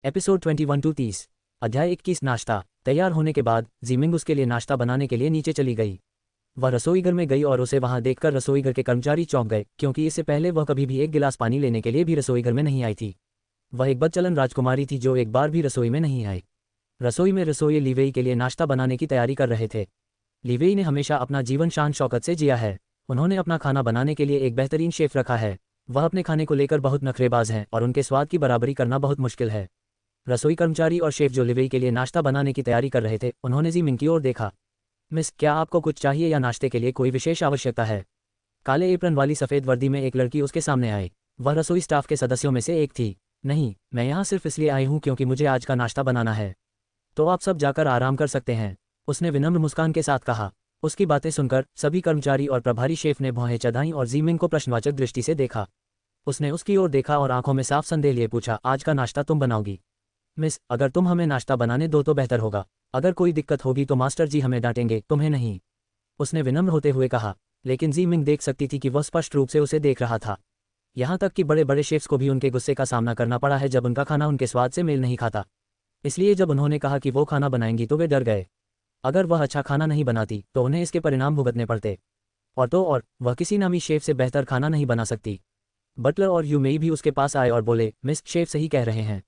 Episode 21 to 30। अध्याय 21। नाश्ता। तैयार होने के बाद जीमिंग उसके लिए नाश्ता बनाने के लिए नीचे चली गई। वह रसोईघर में गई और उसे वहां देखकर रसोईघर के कर्मचारी चौंक गए, क्योंकि इससे पहले वह कभी भी एक गिलास पानी लेने के लिए भी रसोईघर में नहीं आई थी। वह एक बदचलन राजकुमारी थी जो एक बार भी रसोई में नहीं आई। रसोई में रसोई लिवेई के लिए नाश्ता बनाने की तैयारी कर रहे थे। लिवेई ने हमेशा अपना जीवन शान शौकत से जिया है। उन्होंने अपना खाना बनाने के लिए एक बेहतरीन शेफ रखा है। वह अपने खाने को लेकर बहुत नखरेबाज हैं और उनके स्वाद की बराबरी करना बहुत मुश्किल है। रसोई कर्मचारी और शेफ जो लिवेई के लिए नाश्ता बनाने की तैयारी कर रहे थे, उन्होंने जीमिंग की ओर देखा। मिस, क्या आपको कुछ चाहिए या नाश्ते के लिए कोई विशेष आवश्यकता है? काले एप्रन वाली सफ़ेद वर्दी में एक लड़की उसके सामने आई। वह रसोई स्टाफ के सदस्यों में से एक थी। नहीं, मैं यहाँ सिर्फ इसलिए आई हूँ क्योंकि मुझे आज का नाश्ता बनाना है। तो आप सब जाकर आराम कर सकते हैं, उसने विनम्र मुस्कान के साथ कहा। उसकी बातें सुनकर सभी कर्मचारी और प्रभारी शेफ ने भौहें चढ़ाईं और जीमिंग को प्रश्नवाचक दृष्टि से देखा। उसने उसकी ओर देखा और आंखों में साफ संदेह लिए पूछा, आज का नाश्ता तुम बनाओगी? मिस, अगर तुम हमें नाश्ता बनाने दो तो बेहतर होगा। अगर कोई दिक्कत होगी तो मास्टर जी हमें डांटेंगे, तुम्हें नहीं, उसने विनम्र होते हुए कहा। लेकिन जीमिंग देख सकती थी कि वह स्पष्ट रूप से उसे देख रहा था। यहाँ तक कि बड़े बड़े शेफ्स को भी उनके गुस्से का सामना करना पड़ा है जब उनका खाना उनके स्वाद से मेल नहीं खाता। इसलिए जब उन्होंने कहा कि वो खाना बनाएंगी तो वे डर गए। अगर वह अच्छा खाना नहीं बनाती तो उन्हें इसके परिणाम भुगतने पड़ते। और वह किसी नामी शेफ से बेहतर खाना नहीं बना सकती। बटलर और यूमेई भी उसके पास आए और बोले, मिस, शेफ सही कह रहे हैं,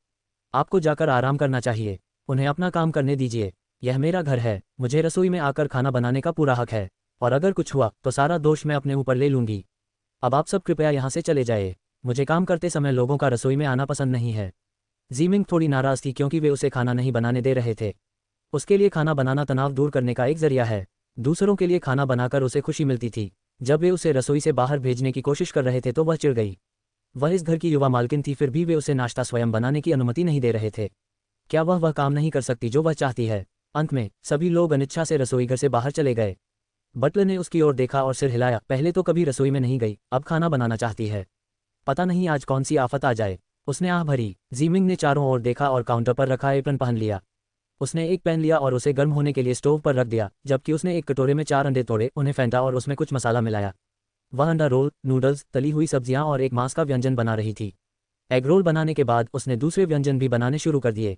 आपको जाकर आराम करना चाहिए। उन्हें अपना काम करने दीजिए। यह मेरा घर है, मुझे रसोई में आकर खाना बनाने का पूरा हक है, और अगर कुछ हुआ तो सारा दोष मैं अपने ऊपर ले लूंगी। अब आप सब कृपया यहाँ से चले जाइए। मुझे काम करते समय लोगों का रसोई में आना पसंद नहीं है। जीमिंग थोड़ी नाराज थी क्योंकि वे उसे खाना नहीं बनाने दे रहे थे। उसके लिए खाना बनाना तनाव दूर करने का एक जरिया है। दूसरों के लिए खाना बनाकर उसे खुशी मिलती थी। जब वे उसे रसोई से बाहर भेजने की कोशिश कर रहे थे तो वह चिढ़ गई। वह इस घर की युवा मालकिन थी, फिर भी वे उसे नाश्ता स्वयं बनाने की अनुमति नहीं दे रहे थे। क्या वह काम नहीं कर सकती जो वह चाहती है? अंत में सभी लोग अनिच्छा से रसोई घर से बाहर चले गए। बटलर ने उसकी ओर देखा और सिर हिलाया। पहले तो कभी रसोई में नहीं गई, अब खाना बनाना चाहती है। पता नहीं आज कौन सी आफत आ जाए, उसने आह भरी। जीमिंग ने चारों ओर देखा और काउंटर पर रखा एप्रन पहन लिया। उसने एक पैन लिया और उसे गर्म होने के लिए स्टोव पर रख दिया, जबकि उसने एक कटोरे में 4 अंडे तोड़े, उन्हें फेंटा और उसमें कुछ मसाला मिलाया। वह अंडा रोल, नूडल्स, तली हुई सब्जियां और एक मांस का व्यंजन बना रही थी। एग रोल बनाने के बाद उसने दूसरे व्यंजन भी बनाने शुरू कर दिए।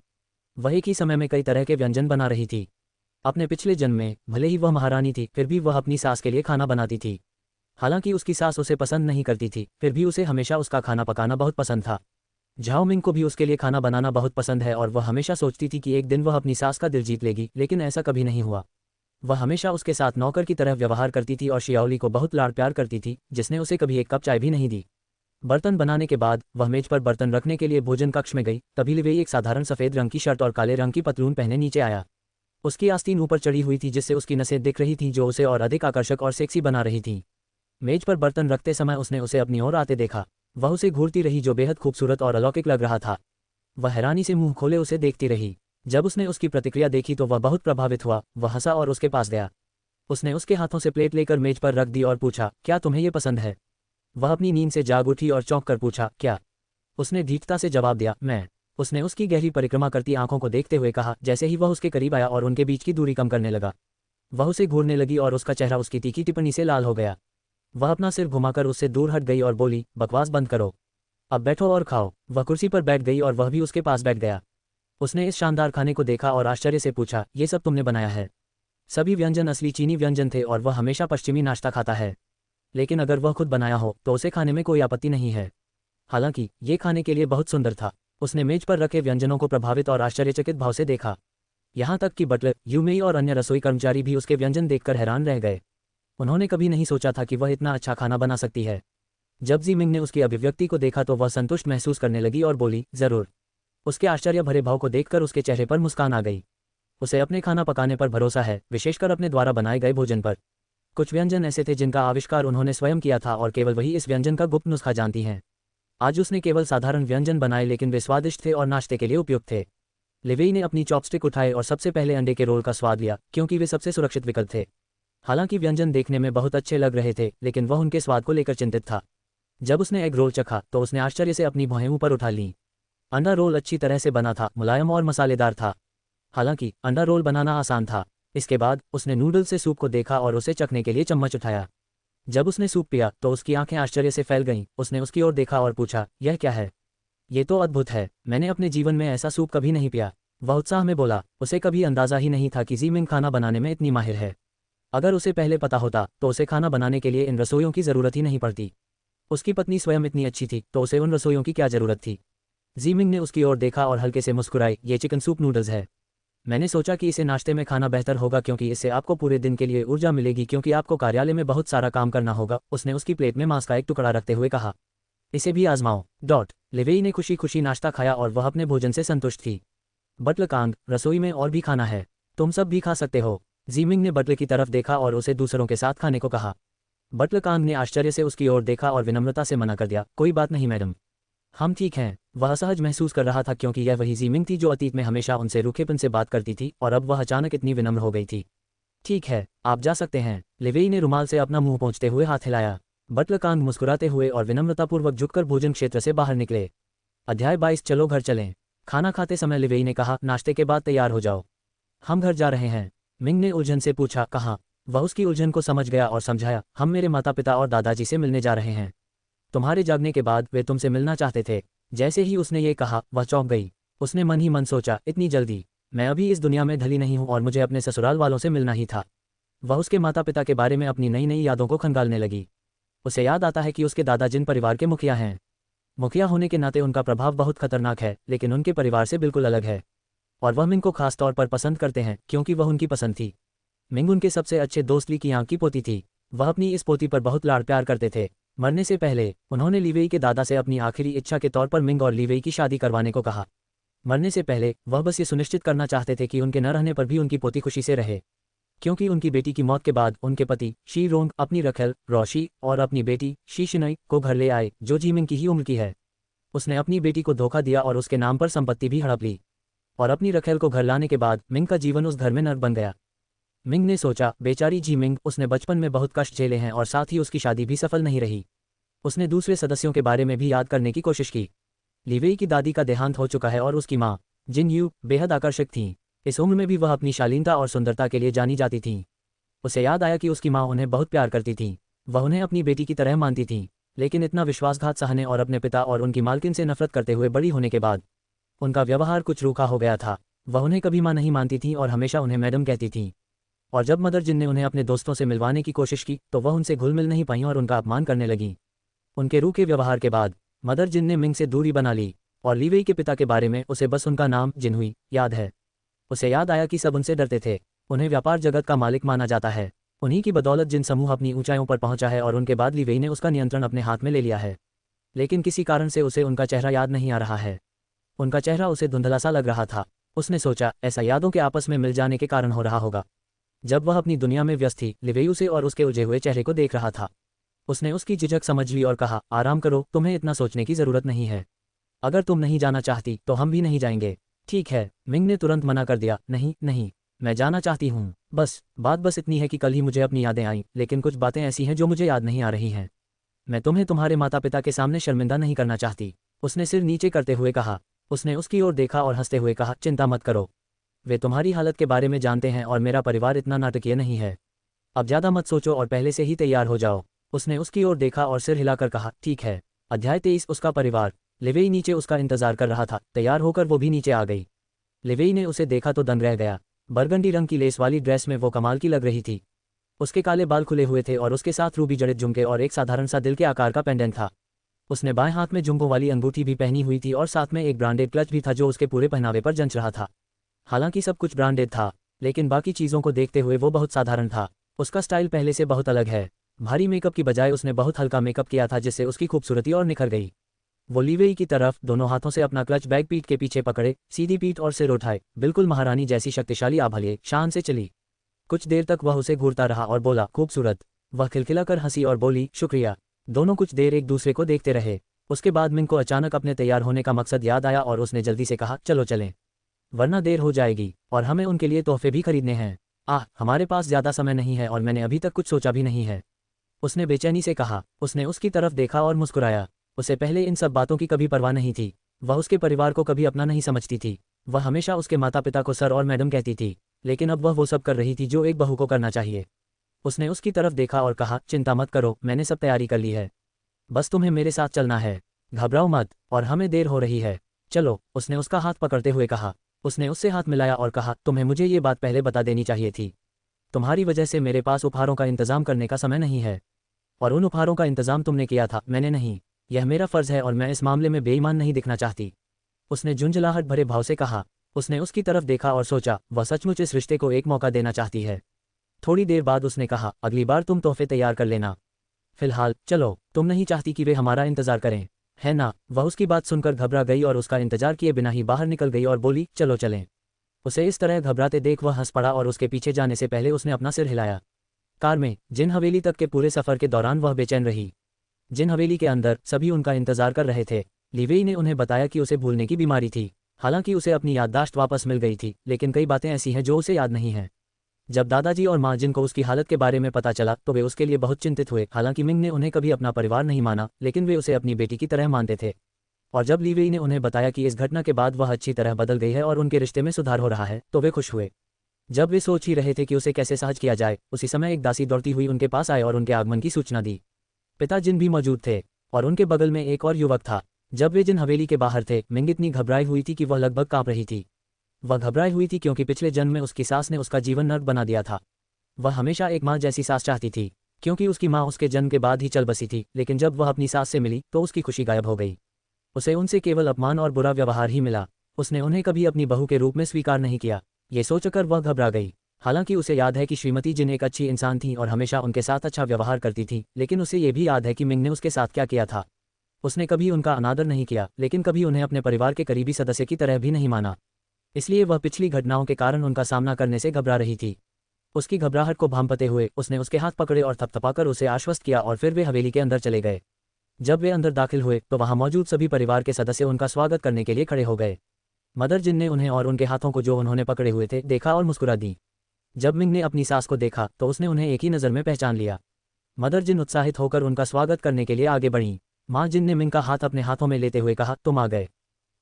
वह एक ही समय में कई तरह के व्यंजन बना रही थी। अपने पिछले जन्म में भले ही वह महारानी थी, फिर भी वह अपनी सास के लिए खाना बनाती थी। हालांकि उसकी सास उसे पसंद नहीं करती थी, फिर भी उसे हमेशा उसका खाना पकाना बहुत पसंद था। झाओ मिंग को भी उसके लिए खाना बनाना बहुत पसंद है और वह हमेशा सोचती थी कि एक दिन वह अपनी सास का दिल जीत लेगी, लेकिन ऐसा कभी नहीं हुआ। वह हमेशा उसके साथ नौकर की तरह व्यवहार करती थी और शियाओली को बहुत लाड़ प्यार करती थी, जिसने उसे कभी एक कप चाय भी नहीं दी। बर्तन बनाने के बाद वह मेज पर बर्तन रखने के लिए भोजन कक्ष में गई। तभी लिवेई एक साधारण सफ़ेद रंग की शर्ट और काले रंग की पतलून पहने नीचे आया। उसकी आस्तीन ऊपर चढ़ी हुई थी, जिससे उसकी नसें दिख रही थीं, जो उसे और अधिक आकर्षक और सेक्सी बना रही थीं। मेज पर बर्तन रखते समय उसने उसे अपनी ओर आते देखा। वह उसे घूरती रही, जो बेहद खूबसूरत और अलौकिक लग रहा था। वह हैरानी से मुंह खोले उसे देखती रही। जब उसने उसकी प्रतिक्रिया देखी तो वह बहुत प्रभावित हुआ। वह हंसा और उसके पास गया। उसने उसके हाथों से प्लेट लेकर मेज पर रख दी और पूछा, क्या तुम्हें ये पसंद है? वह अपनी नींद से जाग उठी और चौंक कर पूछा, क्या? उसने धीरता से जवाब दिया, मैं। उसने उसकी गहरी परिक्रमा करती आंखों को देखते हुए कहा। जैसे ही वह उसके करीब आया और उनके बीच की दूरी कम करने लगा, वह उसे घूरने लगी और उसका चेहरा उसकी तीखी टिप्पणी से लाल हो गया। वह अपना सिर घुमाकर उससे दूर हट गई और बोली, बकवास बंद करो, अब बैठो और खाओ। वह कुर्सी पर बैठ गई और वह भी उसके पास बैठ गया। उसने इस शानदार खाने को देखा और आश्चर्य से पूछा, ये सब तुमने बनाया है? सभी व्यंजन असली चीनी व्यंजन थे और वह हमेशा पश्चिमी नाश्ता खाता है। लेकिन अगर वह खुद बनाया हो तो उसे खाने में कोई आपत्ति नहीं है। हालांकि ये खाने के लिए बहुत सुंदर था। उसने मेज पर रखे व्यंजनों को प्रभावित और आश्चर्यचकित भाव से देखा। यहाँ तक कि बटलर, यूमेई और अन्य रसोई कर्मचारी भी उसके व्यंजन देखकर हैरान रह गए। उन्होंने कभी नहीं सोचा था कि वह इतना अच्छा खाना बना सकती है। जब जीमिंग ने उसकी अभिव्यक्ति को देखा तो वह संतुष्ट महसूस करने लगी और बोली, जरूर। उसके आश्चर्य भरे भाव को देखकर उसके चेहरे पर मुस्कान आ गई। उसे अपने खाना पकाने पर भरोसा है, विशेषकर अपने द्वारा बनाए गए भोजन पर। कुछ व्यंजन ऐसे थे जिनका आविष्कार उन्होंने स्वयं किया था और केवल वही इस व्यंजन का गुप्त नुस्खा जानती हैं। आज उसने केवल साधारण व्यंजन बनाए, लेकिन वे स्वादिष्ट थे और नाश्ते के लिए उपयुक्त थे। लिवेई ने अपनी चॉपस्टिक उठाए और सबसे पहले अंडे के रोल का स्वाद लिया, क्योंकि वे सबसे सुरक्षित विकल्प थे। हालांकि व्यंजन देखने में बहुत अच्छे लग रहे थे, लेकिन वह उनके स्वाद को लेकर चिंतित था। जब उसने एग रोल चखा तो उसने आश्चर्य से अपनी भौहें ऊपर उठा लीं। अंडा रोल अच्छी तरह से बना था, मुलायम और मसालेदार था। हालांकि अंडा रोल बनाना आसान था। इसके बाद उसने नूडल से सूप को देखा और उसे चखने के लिए चम्मच उठाया। जब उसने सूप पिया तो उसकी आंखें आश्चर्य से फैल गईं। उसने उसकी ओर देखा और पूछा, यह क्या है? ये तो अद्भुत है, मैंने अपने जीवन में ऐसा सूप कभी नहीं पिया। वह उत्साह में बोला। उसे कभी अंदाजा ही नहीं था कि ज़ीमिंग खाना बनाने में इतनी माहिर है। अगर उसे पहले पता होता तो उसे खाना बनाने के लिए इन रसोइयों की ज़रूरत ही नहीं पड़ती। उसकी पत्नी स्वयं इतनी अच्छी थी तो उसे उन रसोइयों की क्या ज़रूरत थी। ज़ीमिंग ने उसकी ओर देखा और हल्के से मुस्कुराई। ये चिकन सूप नूडल्स है। मैंने सोचा कि इसे नाश्ते में खाना बेहतर होगा क्योंकि इससे आपको पूरे दिन के लिए ऊर्जा मिलेगी क्योंकि आपको कार्यालय में बहुत सारा काम करना होगा। उसने उसकी प्लेट में मांस का एक टुकड़ा रखते हुए कहा। इसे भी आजमाओ। लिवेई ने खुशी खुशी नाश्ता खाया और वह अपने भोजन से संतुष्ट थी। बटलर कांग, रसोई में और भी खाना है, तुम सब भी खा सकते हो। ज़ीमिंग ने बटलर की तरफ देखा और उसे दूसरों के साथ खाने को कहा। बटलर कांग ने आश्चर्य से उसकी ओर देखा और विनम्रता से मना कर दिया। कोई बात नहीं मैडम, हम ठीक हैं। वह असहज महसूस कर रहा था क्योंकि यह वही ज़ीमिंग थी जो अतीत में हमेशा उनसे रूखेपन से बात करती थी और अब वह अचानक इतनी विनम्र हो गई थी। ठीक है, आप जा सकते हैं। लिवेई ने रुमाल से अपना मुंह पोंछते हुए हाथ हिलाया। बटलर कांग मुस्कुराते हुए और विनम्रतापूर्वक झुककर भोजन क्षेत्र से बाहर निकले। अध्याय 22 चलो घर चलें। खाना खाते समय लिवेई ने कहा, नाश्ते के बाद तैयार हो जाओ, हम घर जा रहे हैं। मिंग ने उलझन से पूछा, कहाँ? वह उसकी उलझन को समझ गया और समझाया, हम मेरे माता पिता और दादाजी से मिलने जा रहे हैं। तुम्हारे जागने के बाद वे तुमसे मिलना चाहते थे। जैसे ही उसने ये कहा वह चौंक गई। उसने मन ही मन सोचा, इतनी जल्दी? मैं अभी इस दुनिया में ढली नहीं हूँ और मुझे अपने ससुराल वालों से मिलना ही था। वह उसके माता पिता के बारे में अपनी नई नई यादों को खंगालने लगी। उसे याद आता है कि उसके दादा जिन परिवार के मुखिया हैं। मुखिया होने के नाते उनका प्रभाव बहुत खतरनाक है लेकिन उनके परिवार से बिल्कुल अलग है। और वह मिंग को खास तौर पर पसंद करते हैं क्योंकि वह उनकी पसंद थी। मिंग उनके सबसे अच्छे दोस्त ली कियांग की पोती थी। वह अपनी इस पोती पर बहुत लाड़ प्यार करते थे। मरने से पहले उन्होंने लीवेई के दादा से अपनी आखिरी इच्छा के तौर पर मिंग और लीवेई की शादी करवाने को कहा। मरने से पहले वह बस ये सुनिश्चित करना चाहते थे कि उनके न रहने पर भी उनकी पोती खुशी से रहे। क्योंकि उनकी बेटी की मौत के बाद उनके पति शी रोंग अपनी रखेल रोशी और अपनी बेटी शी शिनई को घर ले आए जो जीमिंग की ही उम्र की है। उसने अपनी बेटी को धोखा दिया और उसके नाम पर संपत्ति भी हड़प ली। और अपनी रखेल को घर लाने के बाद मिंग का जीवन उस घर में नर्क बन गया। मिंग ने सोचा, बेचारी जीमिंग, उसने बचपन में बहुत कष्ट झेले हैं और साथ ही उसकी शादी भी सफल नहीं रही। उसने दूसरे सदस्यों के बारे में भी याद करने की कोशिश की। लीवेई की दादी का देहांत हो चुका है और उसकी माँ जिन यू बेहद आकर्षक थीं। इस उम्र में भी वह अपनी शालीनता और सुंदरता के लिए जानी जाती थीं। उसे याद आया कि उसकी माँ उन्हें बहुत प्यार करती थी। वह उन्हें अपनी बेटी की तरह मानती थी। लेकिन इतना विश्वासघात सहने और अपने पिता और उनकी मालकिन से नफरत करते हुए बड़ी होने के बाद उनका व्यवहार कुछ रूखा हो गया था। वह उन्हें कभी माँ नहीं मानती थी और हमेशा उन्हें मैडम कहती थी। और जब मदर जिन ने उन्हें अपने दोस्तों से मिलवाने की कोशिश की तो वह उनसे घुल मिल नहीं पाईं और उनका अपमान करने लगीं। उनके रूखे व्यवहार के बाद मदर जिन ने मिंग से दूरी बना ली और लीवेई के पिता के बारे में उसे बस उनका नाम जिनहुई याद है। उसे याद आया कि सब उनसे डरते थे। उन्हें व्यापार जगत का मालिक माना जाता है। उन्हीं की बदौलत जिन समूह अपनी ऊंचाइयों पर पहुंचा है और उनके बाद लीवेई ने उसका नियंत्रण अपने हाथ में ले लिया है। लेकिन किसी कारण से उसे उनका चेहरा याद नहीं आ रहा है। उनका चेहरा उसे धुंधला सा लग रहा था। उसने सोचा, ऐसा यादों के आपस में मिल जाने के कारण हो रहा होगा। जब वह अपनी दुनिया में व्यस्त थी, लिवेई उसे और उसके उलझे हुए चेहरे को देख रहा था। उसने उसकी झिझक समझ ली और कहा, आराम करो, तुम्हें इतना सोचने की जरूरत नहीं है। अगर तुम नहीं जाना चाहती तो हम भी नहीं जाएंगे। ठीक है, मिंग ने तुरंत मना कर दिया। नहीं नहीं, मैं जाना चाहती हूँ। बात बस इतनी है कि कल ही मुझे अपनी यादें आईं, लेकिन कुछ बातें ऐसी हैं जो मुझे याद नहीं आ रही हैं। मैं तुम्हें तुम्हारे माता पिता के सामने शर्मिंदा नहीं करना चाहती। उसने सिर नीचे करते हुए कहा। उसने उसकी ओर देखा और हंसते हुए कहा, चिंता मत करो, वे तुम्हारी हालत के बारे में जानते हैं और मेरा परिवार इतना नाटकीय नहीं है। अब ज़्यादा मत सोचो और पहले से ही तैयार हो जाओ। उसने उसकी ओर देखा और सिर हिलाकर कहा, ठीक है। अध्याय 23 उसका परिवार। लिवेई नीचे उसका इंतजार कर रहा था। तैयार होकर वो भी नीचे आ गई। लिवेई ने उसे देखा तो दंग रह गया। बरगंडी रंग की लेस वाली ड्रेस में वो कमाल की लग रही थी। उसके काले बाल खुले हुए थे और उसके साथ रूबी जड़ित झुमके और एक साधारण सा दिल के आकार का पेंडेंट था। उसने बाएं हाथ में झुमकों वाली अंगूठी भी पहनी हुई थी और साथ में एक ब्रांडेड क्लच भी था जो उसके पूरे पहनावे पर जंच रहा था। हालांकि सब कुछ ब्रांडेड था, लेकिन बाकी चीज़ों को देखते हुए वो बहुत साधारण था। उसका स्टाइल पहले से बहुत अलग है। भारी मेकअप की बजाय उसने बहुत हल्का मेकअप किया था जिससे उसकी खूबसूरती और निखर गई। वो लिवेई की तरफ दोनों हाथों से अपना क्लच बैग पीठ के पीछे पकड़े, सीधी पीठ और सिर उठाए, बिल्कुल महारानी जैसी शक्तिशाली आभले शान से चली। कुछ देर तक वह उसे घूरता रहा और बोला, खूबसूरत। वह खिलखिलाकर हंसी और बोली, शुक्रिया। दोनों कुछ देर एक दूसरे को देखते रहे। उसके बाद मिंग को अचानक अपने तैयार होने का मकसद याद आया और उसने जल्दी से कहा, चलो चलें, वरना देर हो जाएगी और हमें उनके लिए तोहफे भी खरीदने हैं। हमारे पास ज़्यादा समय नहीं है और मैंने अभी तक कुछ सोचा भी नहीं है, उसने बेचैनी से कहा। उसने उसकी तरफ देखा और मुस्कुराया। उसे पहले इन सब बातों की कभी परवाह नहीं थी। वह उसके परिवार को कभी अपना नहीं समझती थी। वह हमेशा उसके माता पिता को सर और मैडम कहती थी, लेकिन अब वह वो सब कर रही थी जो एक बहू को करना चाहिए। उसने उसकी तरफ देखा और कहा, चिंता मत करो, मैंने सब तैयारी कर ली है, बस तुम्हें मेरे साथ चलना है। घबराओ मत, और हमें देर हो रही है, चलो, उसने उसका हाथ पकड़ते हुए कहा। उसने उससे हाथ मिलाया और कहा, तुम्हें मुझे ये बात पहले बता देनी चाहिए थी। तुम्हारी वजह से मेरे पास उपहारों का इंतजाम करने का समय नहीं है, और उन उपहारों का इंतजाम तुमने किया था, मैंने नहीं। यह मेरा फर्ज है और मैं इस मामले में बेईमान नहीं दिखना चाहती। उसने झुंझलाहट भरे भाव से कहा। उसने उसकी तरफ देखा और सोचा, वह सचमुच इस रिश्ते को एक मौका देना चाहती है। थोड़ी देर बाद उसने कहा, अगली बार तुम तोहफे तैयार कर लेना। फिलहाल चलो, तुम नहीं चाहती कि वे हमारा इंतजार करें, है ना? वह उसकी बात सुनकर घबरा गई और उसका इंतजार किए बिना ही बाहर निकल गई और बोली, चलो चलें। उसे इस तरह घबराते देख वह हंस पड़ा और उसके पीछे जाने से पहले उसने अपना सिर हिलाया। कार में जिन हवेली तक के पूरे सफर के दौरान वह बेचैन रही। जिन हवेली के अंदर सभी उनका इंतजार कर रहे थे। लिवेई ने उन्हें बताया कि उसे भूलने की बीमारी थी। हालांकि उसे अपनी याददाश्त वापस मिल गई थी, लेकिन कई बातें ऐसी हैं जो उसे याद नहीं हैं। जब दादाजी और माँ जिन को उसकी हालत के बारे में पता चला तो वे उसके लिए बहुत चिंतित हुए। हालांकि मिंग ने उन्हें कभी अपना परिवार नहीं माना, लेकिन वे उसे अपनी बेटी की तरह मानते थे। और जब लीवेई ने उन्हें बताया कि इस घटना के बाद वह अच्छी तरह बदल गई है और उनके रिश्ते में सुधार हो रहा है, तो वे खुश हुए। जब वे सोच ही रहे थे कि उसे कैसे सहज किया जाए, उसी समय एक दासी दौड़ती हुई उनके पास आए और उनके आगमन की सूचना दी। पिता जिन भी मौजूद थे, और उनके बगल में एक और युवक था। जब वे जिन हवेली के बाहर थे, मिंग इतनी घबराई हुई थी कि वह लगभग कांप रही थी। वह घबराई हुई थी क्योंकि पिछले जन्म में उसकी सास ने उसका जीवन नर्क बना दिया था। वह हमेशा एक माँ जैसी सास चाहती थी, क्योंकि उसकी माँ उसके जन्म के बाद ही चल बसी थी। लेकिन जब वह अपनी सास से मिली तो उसकी खुशी गायब हो गई। उसे उनसे केवल अपमान और बुरा व्यवहार ही मिला। उसने उन्हें कभी अपनी बहू के रूप में स्वीकार नहीं किया। ये सोचकर वह घबरा गई। हालांकि उसे याद है कि श्रीमती जिन एक अच्छी इंसान थी और हमेशा उनके साथ अच्छा व्यवहार करती थी, लेकिन उसे ये भी याद है कि मिंग ने उसके साथ क्या किया था। उसने कभी उनका अनादर नहीं किया, लेकिन कभी उन्हें अपने परिवार के करीबी सदस्य की तरह भी नहीं माना। इसलिए वह पिछली घटनाओं के कारण उनका सामना करने से घबरा रही थी। उसकी घबराहट को भांपते हुए उसने उसके हाथ पकड़े और थपथपाकर उसे आश्वस्त किया और फिर वे हवेली के अंदर चले गए। जब वे अंदर दाखिल हुए तो वहां मौजूद सभी परिवार के सदस्य उनका स्वागत करने के लिए खड़े हो गए। मदर जिन ने उन्हें और उनके हाथों को जो उन्होंने पकड़े हुए थे देखा और मुस्कुरा दी। जब मिंग ने अपनी सास को देखा तो उसने उन्हें एक ही नज़र में पहचान लिया। मदर जिन उत्साहित होकर उनका स्वागत करने के लिए आगे बढ़ीं। माँ जिन ने मिंग का हाथ अपने हाथों में लेते हुए कहा, तुम आ गए,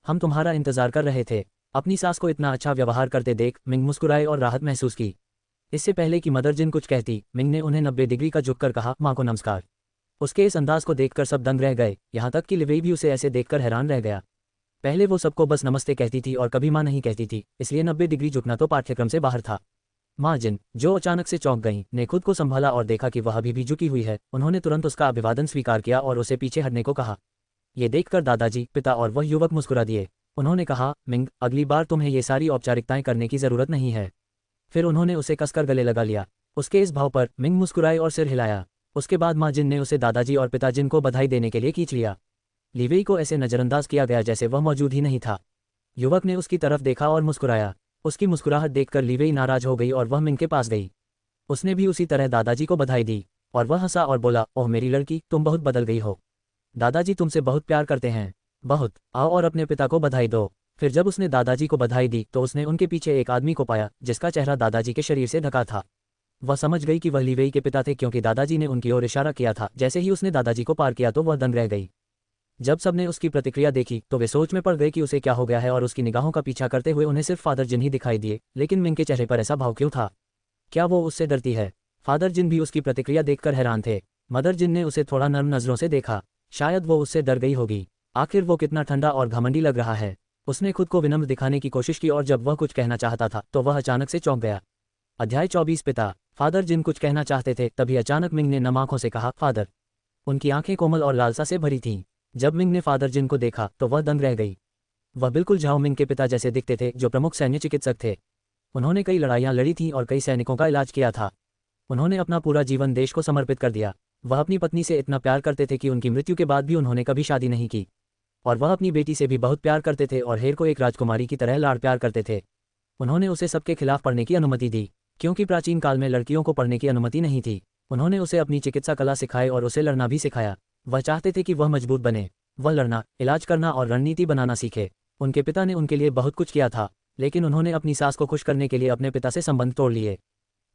हम तुम्हारा इंतजार कर रहे थे। अपनी सास को इतना अच्छा व्यवहार करते देख मिंग मुस्कुराए और राहत महसूस की। इससे पहले कि मदर जिन कुछ कहती, मिंग ने उन्हें 90 डिग्री का झुककर कहा, माँ को नमस्कार। उसके इस अंदाज को देखकर सब दंग रह गए, यहाँ तक कि लिवेई भी उसे ऐसे देखकर हैरान रह गया। पहले वो सबको बस नमस्ते कहती थी और कभी माँ नहीं कहती थी, इसलिए 90 डिग्री झुकना तो पाठ्यक्रम से बाहर था। माँ जिन, जो अचानक से चौंक गईं, ने खुद को संभाला और देखा कि वह अभी भी झुकी हुई है। उन्होंने तुरंत उसका अभिवादन स्वीकार किया और उसे पीछे हटने को कहा। ये देखकर दादाजी, पिता और वह युवक मुस्कुरा दिए। उन्होंने कहा, मिंग, अगली बार तुम्हें ये सारी औपचारिकताएं करने की जरूरत नहीं है। फिर उन्होंने उसे कसकर गले लगा लिया। उसके इस भाव पर मिंग मुस्कुराए और सिर हिलाया। उसके बाद माँ जिन ने उसे दादाजी और पिता जिन को बधाई देने के लिए खींच लिया। लिवेई को ऐसे नजरअंदाज किया गया जैसे वह मौजूद ही नहीं था। युवक ने उसकी तरफ देखा और मुस्कुराया। उसकी मुस्कुराहट देखकर लिवेई नाराज हो गई और वह मिंग के पास गई। उसने भी उसी तरह दादाजी को बधाई दी और वह हंसा और बोला, ओह मेरी लड़की, तुम बहुत बदल गई हो। दादाजी तुमसे बहुत प्यार करते हैं, बहुत। आओ और अपने पिता को बधाई दो। फिर जब उसने दादाजी को बधाई दी तो उसने उनके पीछे एक आदमी को पाया जिसका चेहरा दादाजी के शरीर से ढका था। वह समझ गई कि वह लिवेई के पिता थे क्योंकि दादाजी ने उनकी ओर इशारा किया था। जैसे ही उसने दादाजी को पार किया तो वह दंग रह गई। जब सबने उसकी प्रतिक्रिया देखी तो वे सोच में पड़ गए कि उसे क्या हो गया है और उसकी निगाहों का पीछा करते हुए उन्हें सिर्फ फादर जिन ही दिखाई दिए। लेकिन मिंग के चेहरे पर ऐसा भाव क्यों था? क्या वो उससे डरती है? फादर जिन भी उसकी प्रतिक्रिया देखकर हैरान थे। मदर जिन ने उसे थोड़ा नर्म नजरों से देखा। शायद वो उससे डर गई होगी। आखिर वो कितना ठंडा और घमंडी लग रहा है। उसने खुद को विनम्र दिखाने की कोशिश की और जब वह कुछ कहना चाहता था तो वह अचानक से चौंक गया। अध्याय 24 पिता। फादर जिन कुछ कहना चाहते थे, तभी अचानक मिंग ने नम आंखों से कहा, फादर। उनकी आंखें कोमल और लालसा से भरी थीं। जब मिंग ने फादर जिन को देखा तो वह दंग रह गई। वह बिल्कुल झाओ मिंग के पिता जैसे दिखते थे, जो प्रमुख सैन्य चिकित्सक थे। उन्होंने कई लड़ाइयाँ लड़ी थीं और कई सैनिकों का इलाज किया था। उन्होंने अपना पूरा जीवन देश को समर्पित कर दिया। वह अपनी पत्नी से इतना प्यार करते थे कि उनकी मृत्यु के बाद भी उन्होंने कभी शादी नहीं की। और वह अपनी बेटी से भी बहुत प्यार करते थे और हेर को एक राजकुमारी की तरह लाड़ प्यार करते थे। उन्होंने उसे सबके खिलाफ पढ़ने की अनुमति दी, क्योंकि प्राचीन काल में लड़कियों को पढ़ने की अनुमति नहीं थी। उन्होंने उसे अपनी चिकित्सा कला सिखाई और उसे लड़ना भी सिखाया। वह चाहते थे कि वह मजबूत बने। वह लड़ना, इलाज करना और रणनीति बनाना सीखे। उनके पिता ने उनके लिए बहुत कुछ किया था, लेकिन उन्होंने अपनी सास को खुश करने के लिए अपने पिता से संबंध तोड़ लिए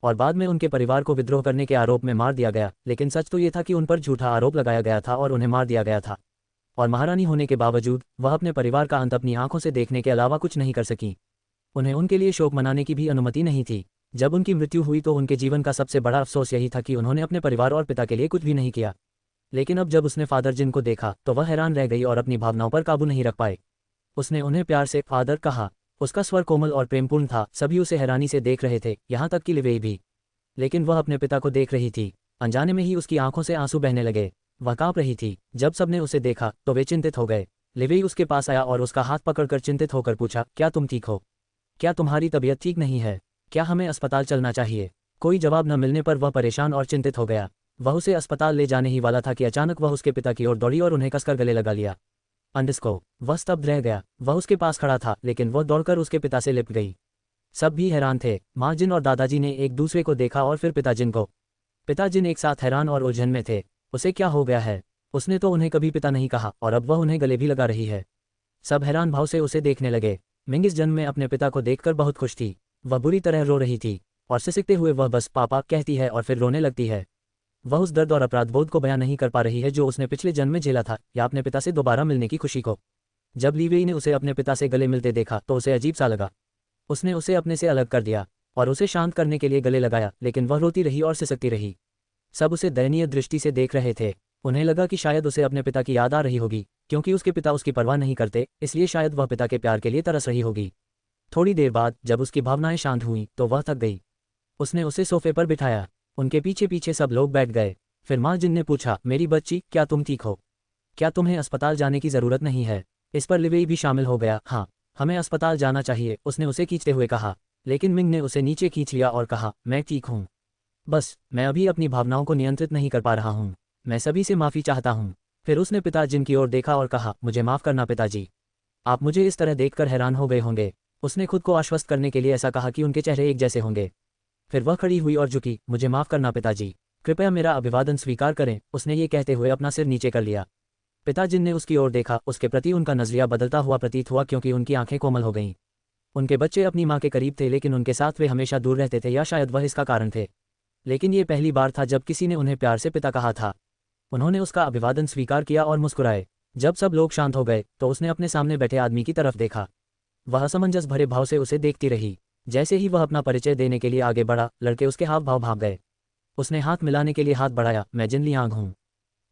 और बाद में उनके परिवार को विद्रोह करने के आरोप में मार दिया गया। लेकिन सच तो ये था कि उन पर झूठा आरोप लगाया गया था और उन्हें मार दिया गया था। और महारानी होने के बावजूद वह अपने परिवार का अंत अपनी आंखों से देखने के अलावा कुछ नहीं कर सकी। उन्हें उनके लिए शोक मनाने की भी अनुमति नहीं थी। जब उनकी मृत्यु हुई तो उनके जीवन का सबसे बड़ा अफसोस यही था कि उन्होंने अपने परिवार और पिता के लिए कुछ भी नहीं किया। लेकिन अब जब उसने फादर जिन को देखा तो वह हैरान रह गई और अपनी भावनाओं पर काबू नहीं रख पाए। उसने उन्हें प्यार से फादर कहा। उसका स्वर कोमल और प्रेमपूर्ण था। सभी उसे हैरानी से देख रहे थे, यहाँ तक कि लिवेई भी। लेकिन वह अपने पिता को देख रही थी। अनजाने में ही उसकी आंखों से आंसू बहने लगे। वह कांप रही थी। जब सबने उसे देखा तो वे चिंतित हो गए। लिवेई उसके पास आया और उसका हाथ पकड़कर चिंतित होकर पूछा, क्या तुम ठीक हो? क्या तुम्हारी तबीयत ठीक नहीं है? क्या हमें अस्पताल चलना चाहिए? कोई जवाब न मिलने पर वह परेशान और चिंतित हो गया। वह उसे अस्पताल ले जाने ही वाला था कि अचानक वह उसके पिता की ओर दौड़ी और उन्हें कसकर गले लगा लिया। अंडस्को, वह स्तब्ध रह गया। वह उसके पास खड़ा था, लेकिन वह दौड़कर उसके पिता से लिपट गई। सब भी हैरान थे। माँ जिन और दादाजी ने एक दूसरे को देखा और फिर पिता जिन को। पिता जिन एक साथ हैरान और उलझन में थे। उसे क्या हो गया है? उसने तो उन्हें कभी पिता नहीं कहा और अब वह उन्हें गले भी लगा रही है। सब हैरान भाव से उसे देखने लगे। मिंग इस जन्म में अपने पिता को देखकर बहुत खुश थी। वह बुरी तरह रो रही थी और सिसकते हुए वह बस पापा कहती है और फिर रोने लगती है। वह उस दर्द और अपराध बोध को बयां नहीं कर पा रही है जो उसने पिछले जन्म में झेला था, या अपने पिता से दोबारा मिलने की खुशी को। जब लिवेई ने उसे अपने पिता से गले मिलते देखा तो उसे अजीब सा लगा। उसने उसे अपने से अलग कर दिया और उसे शांत करने के लिए गले लगाया, लेकिन वह रोती रही और सिसकती रही। सब उसे दयनीय दृष्टि से देख रहे थे। उन्हें लगा कि शायद उसे अपने पिता की याद आ रही होगी, क्योंकि उसके पिता उसकी परवाह नहीं करते, इसलिए शायद वह पिता के प्यार के लिए तरस रही होगी। थोड़ी देर बाद जब उसकी भावनाएं शांत हुईं तो वह थक गई। उसने उसे सोफे पर बिठाया। उनके पीछे पीछे सब लोग बैठ गए। फिर माँ जिन ने पूछा, मेरी बच्ची, क्या तुम ठीक हो? क्या तुम्हें अस्पताल जाने की ज़रूरत नहीं है? इस पर लिवेई भी शामिल हो गया। हाँ, हमें अस्पताल जाना चाहिए, उसने उसे खींचते हुए कहा। लेकिन मिंग ने उसे नीचे खींच लिया और कहा, मैं ठीक हूँ। बस मैं अभी अपनी भावनाओं को नियंत्रित नहीं कर पा रहा हूँ। मैं सभी से माफ़ी चाहता हूँ। फिर उसने पिता जिन की ओर देखा और कहा, मुझे माफ़ करना पिताजी। आप मुझे इस तरह देखकर हैरान हो गए होंगे। उसने खुद को आश्वस्त करने के लिए ऐसा कहा कि उनके चेहरे एक जैसे होंगे। फिर वह खड़ी हुई और झुकी। मुझे माफ़ करना पिताजी, कृपया मेरा अभिवादन स्वीकार करें, उसने ये कहते हुए अपना सिर नीचे कर लिया। पिता जिन ने उसकी ओर देखा। उसके प्रति उनका नजरिया बदलता हुआ प्रतीत हुआ, क्योंकि उनकी आंखें कोमल हो गईं। उनके बच्चे अपनी माँ के करीब थे, लेकिन उनके साथ वे हमेशा दूर रहते थे, या शायद वह इसका कारण थे। लेकिन ये पहली बार था जब किसी ने उन्हें प्यार से पिता कहा था। उन्होंने उसका अभिवादन स्वीकार किया और मुस्कुराए। जब सब लोग शांत हो गए तो उसने अपने सामने बैठे आदमी की तरफ देखा। वह असमंजस भरे भाव से उसे देखती रही। जैसे ही वह अपना परिचय देने के लिए आगे बढ़ा, लड़के उसके हाव भाव भाग गए। उसने हाथ मिलाने के लिए हाथ बढ़ाया। मैं जिन लियांग हूँ,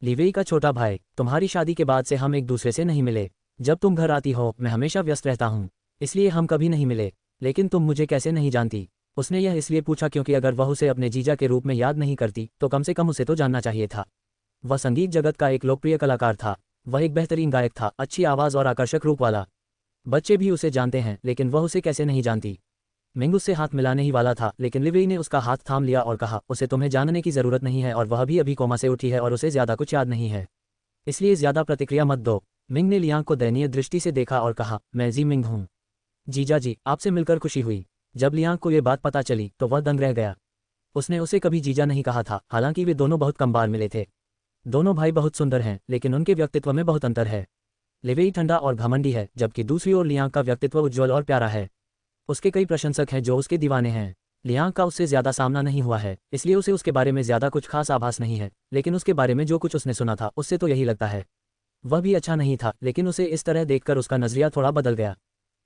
लिवेई का छोटा भाई। तुम्हारी शादी के बाद से हम एक दूसरे से नहीं मिले। जब तुम घर आती हो मैं हमेशा व्यस्त रहता हूँ, इसलिए हम कभी नहीं मिले। लेकिन तुम मुझे कैसे नहीं जानती? उसने यह इसलिए पूछा क्योंकि अगर वह उसे अपने जीजा के रूप में याद नहीं करती तो कम से कम उसे तो जानना चाहिए था। वह संगीत जगत का एक लोकप्रिय कलाकार था। वह एक बेहतरीन गायक था, अच्छी आवाज़ और आकर्षक रूप वाला। बच्चे भी उसे जानते हैं, लेकिन वह उसे कैसे नहीं जानती? मिंग उससे हाथ मिलाने ही वाला था, लेकिन लिवेई ने उसका हाथ थाम लिया और कहा, उसे तुम्हें जानने की ज़रूरत नहीं है और वह भी अभी कोमा से उठी है और उसे ज़्यादा कुछ याद नहीं है, इसलिए ज़्यादा प्रतिक्रिया मत दो। मिंग ने लियांग को दयनीय दृष्टि से देखा और कहा, मैं जी मिंग हूँ। जीजा जी, आपसे मिलकर खुशी हुई। जब लियांग को ये बात पता चली तो वह दंग रह गया। उसने उसे कभी जीजा नहीं कहा था, हालांकि वे दोनों बहुत कम बार मिले थे। दोनों भाई बहुत सुंदर हैं, लेकिन उनके व्यक्तित्व में बहुत अंतर है। लिवेई ठंडा और घमंडी है, जबकि दूसरी ओर लियांग का व्यक्तित्व उज्ज्वल और प्यारा है। उसके कई प्रशंसक हैं जो उसके दीवाने हैं। लियांग का उससे ज़्यादा सामना नहीं हुआ है, इसलिए उसे उसके बारे में ज़्यादा कुछ खास आभास नहीं है, लेकिन उसके बारे में जो कुछ उसने सुना था उससे तो यही लगता है। वह भी अच्छा नहीं था, लेकिन उसे इस तरह देखकर उसका नजरिया थोड़ा बदल गया।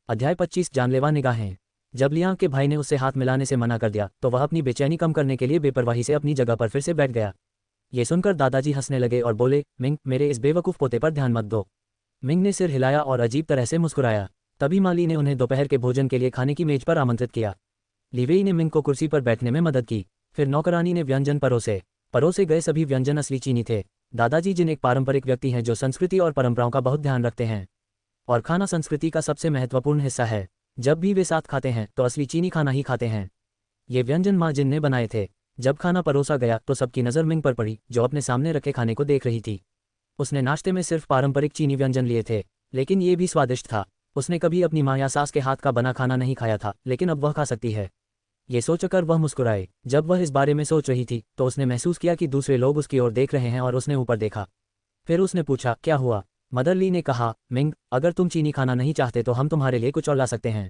अध्याय 25 जानलेवा निगाहें। जब लियांग के भाई ने उससे हाथ मिलाने से मना कर दिया तो वह अपनी बेचैनी कम करने के लिए बेपरवाही से अपनी जगह पर फिर से बैठ गया। ये सुनकर दादाजी हंसने लगे और बोले, मिंग, मेरे इस बेवकूफ़ पोते पर ध्यान मत दो। मिंग ने सिर हिलाया और अजीब तरह से मुस्कुराया। तभी माली ने उन्हें दोपहर के भोजन के लिए खाने की मेज पर आमंत्रित किया। लिवेई ने मिंग को कुर्सी पर बैठने में मदद की। फिर नौकरानी ने व्यंजन परोसे गए सभी व्यंजन असली चीनी थे। दादाजी जिन एक पारंपरिक व्यक्ति हैं जो संस्कृति और परंपराओं का बहुत ध्यान रखते हैं, और खाना संस्कृति का सबसे महत्वपूर्ण हिस्सा है। जब भी वे साथ खाते हैं तो असली चीनी खाना ही खाते हैं। ये व्यंजन माँ जिन ने बनाए थे। जब खाना परोसा गया तो सबकी नज़र मिंग पर पड़ी, जो अपने सामने रखे खाने को देख रही थी। उसने नाश्ते में सिर्फ पारंपरिक चीनी व्यंजन लिए थे, लेकिन ये भी स्वादिष्ट था। उसने कभी अपनी माँ या सास के हाथ का बना खाना नहीं खाया था, लेकिन अब वह खा सकती है। ये सोचकर वह मुस्कुराई। जब वह इस बारे में सोच रही थी तो उसने महसूस किया कि दूसरे लोग उसकी ओर देख रहे हैं और उसने ऊपर देखा। फिर उसने पूछा, क्या हुआ? मदर ली ने कहा, मिंग, अगर तुम चीनी खाना नहीं चाहते तो हम तुम्हारे लिए कुछ और ला सकते हैं।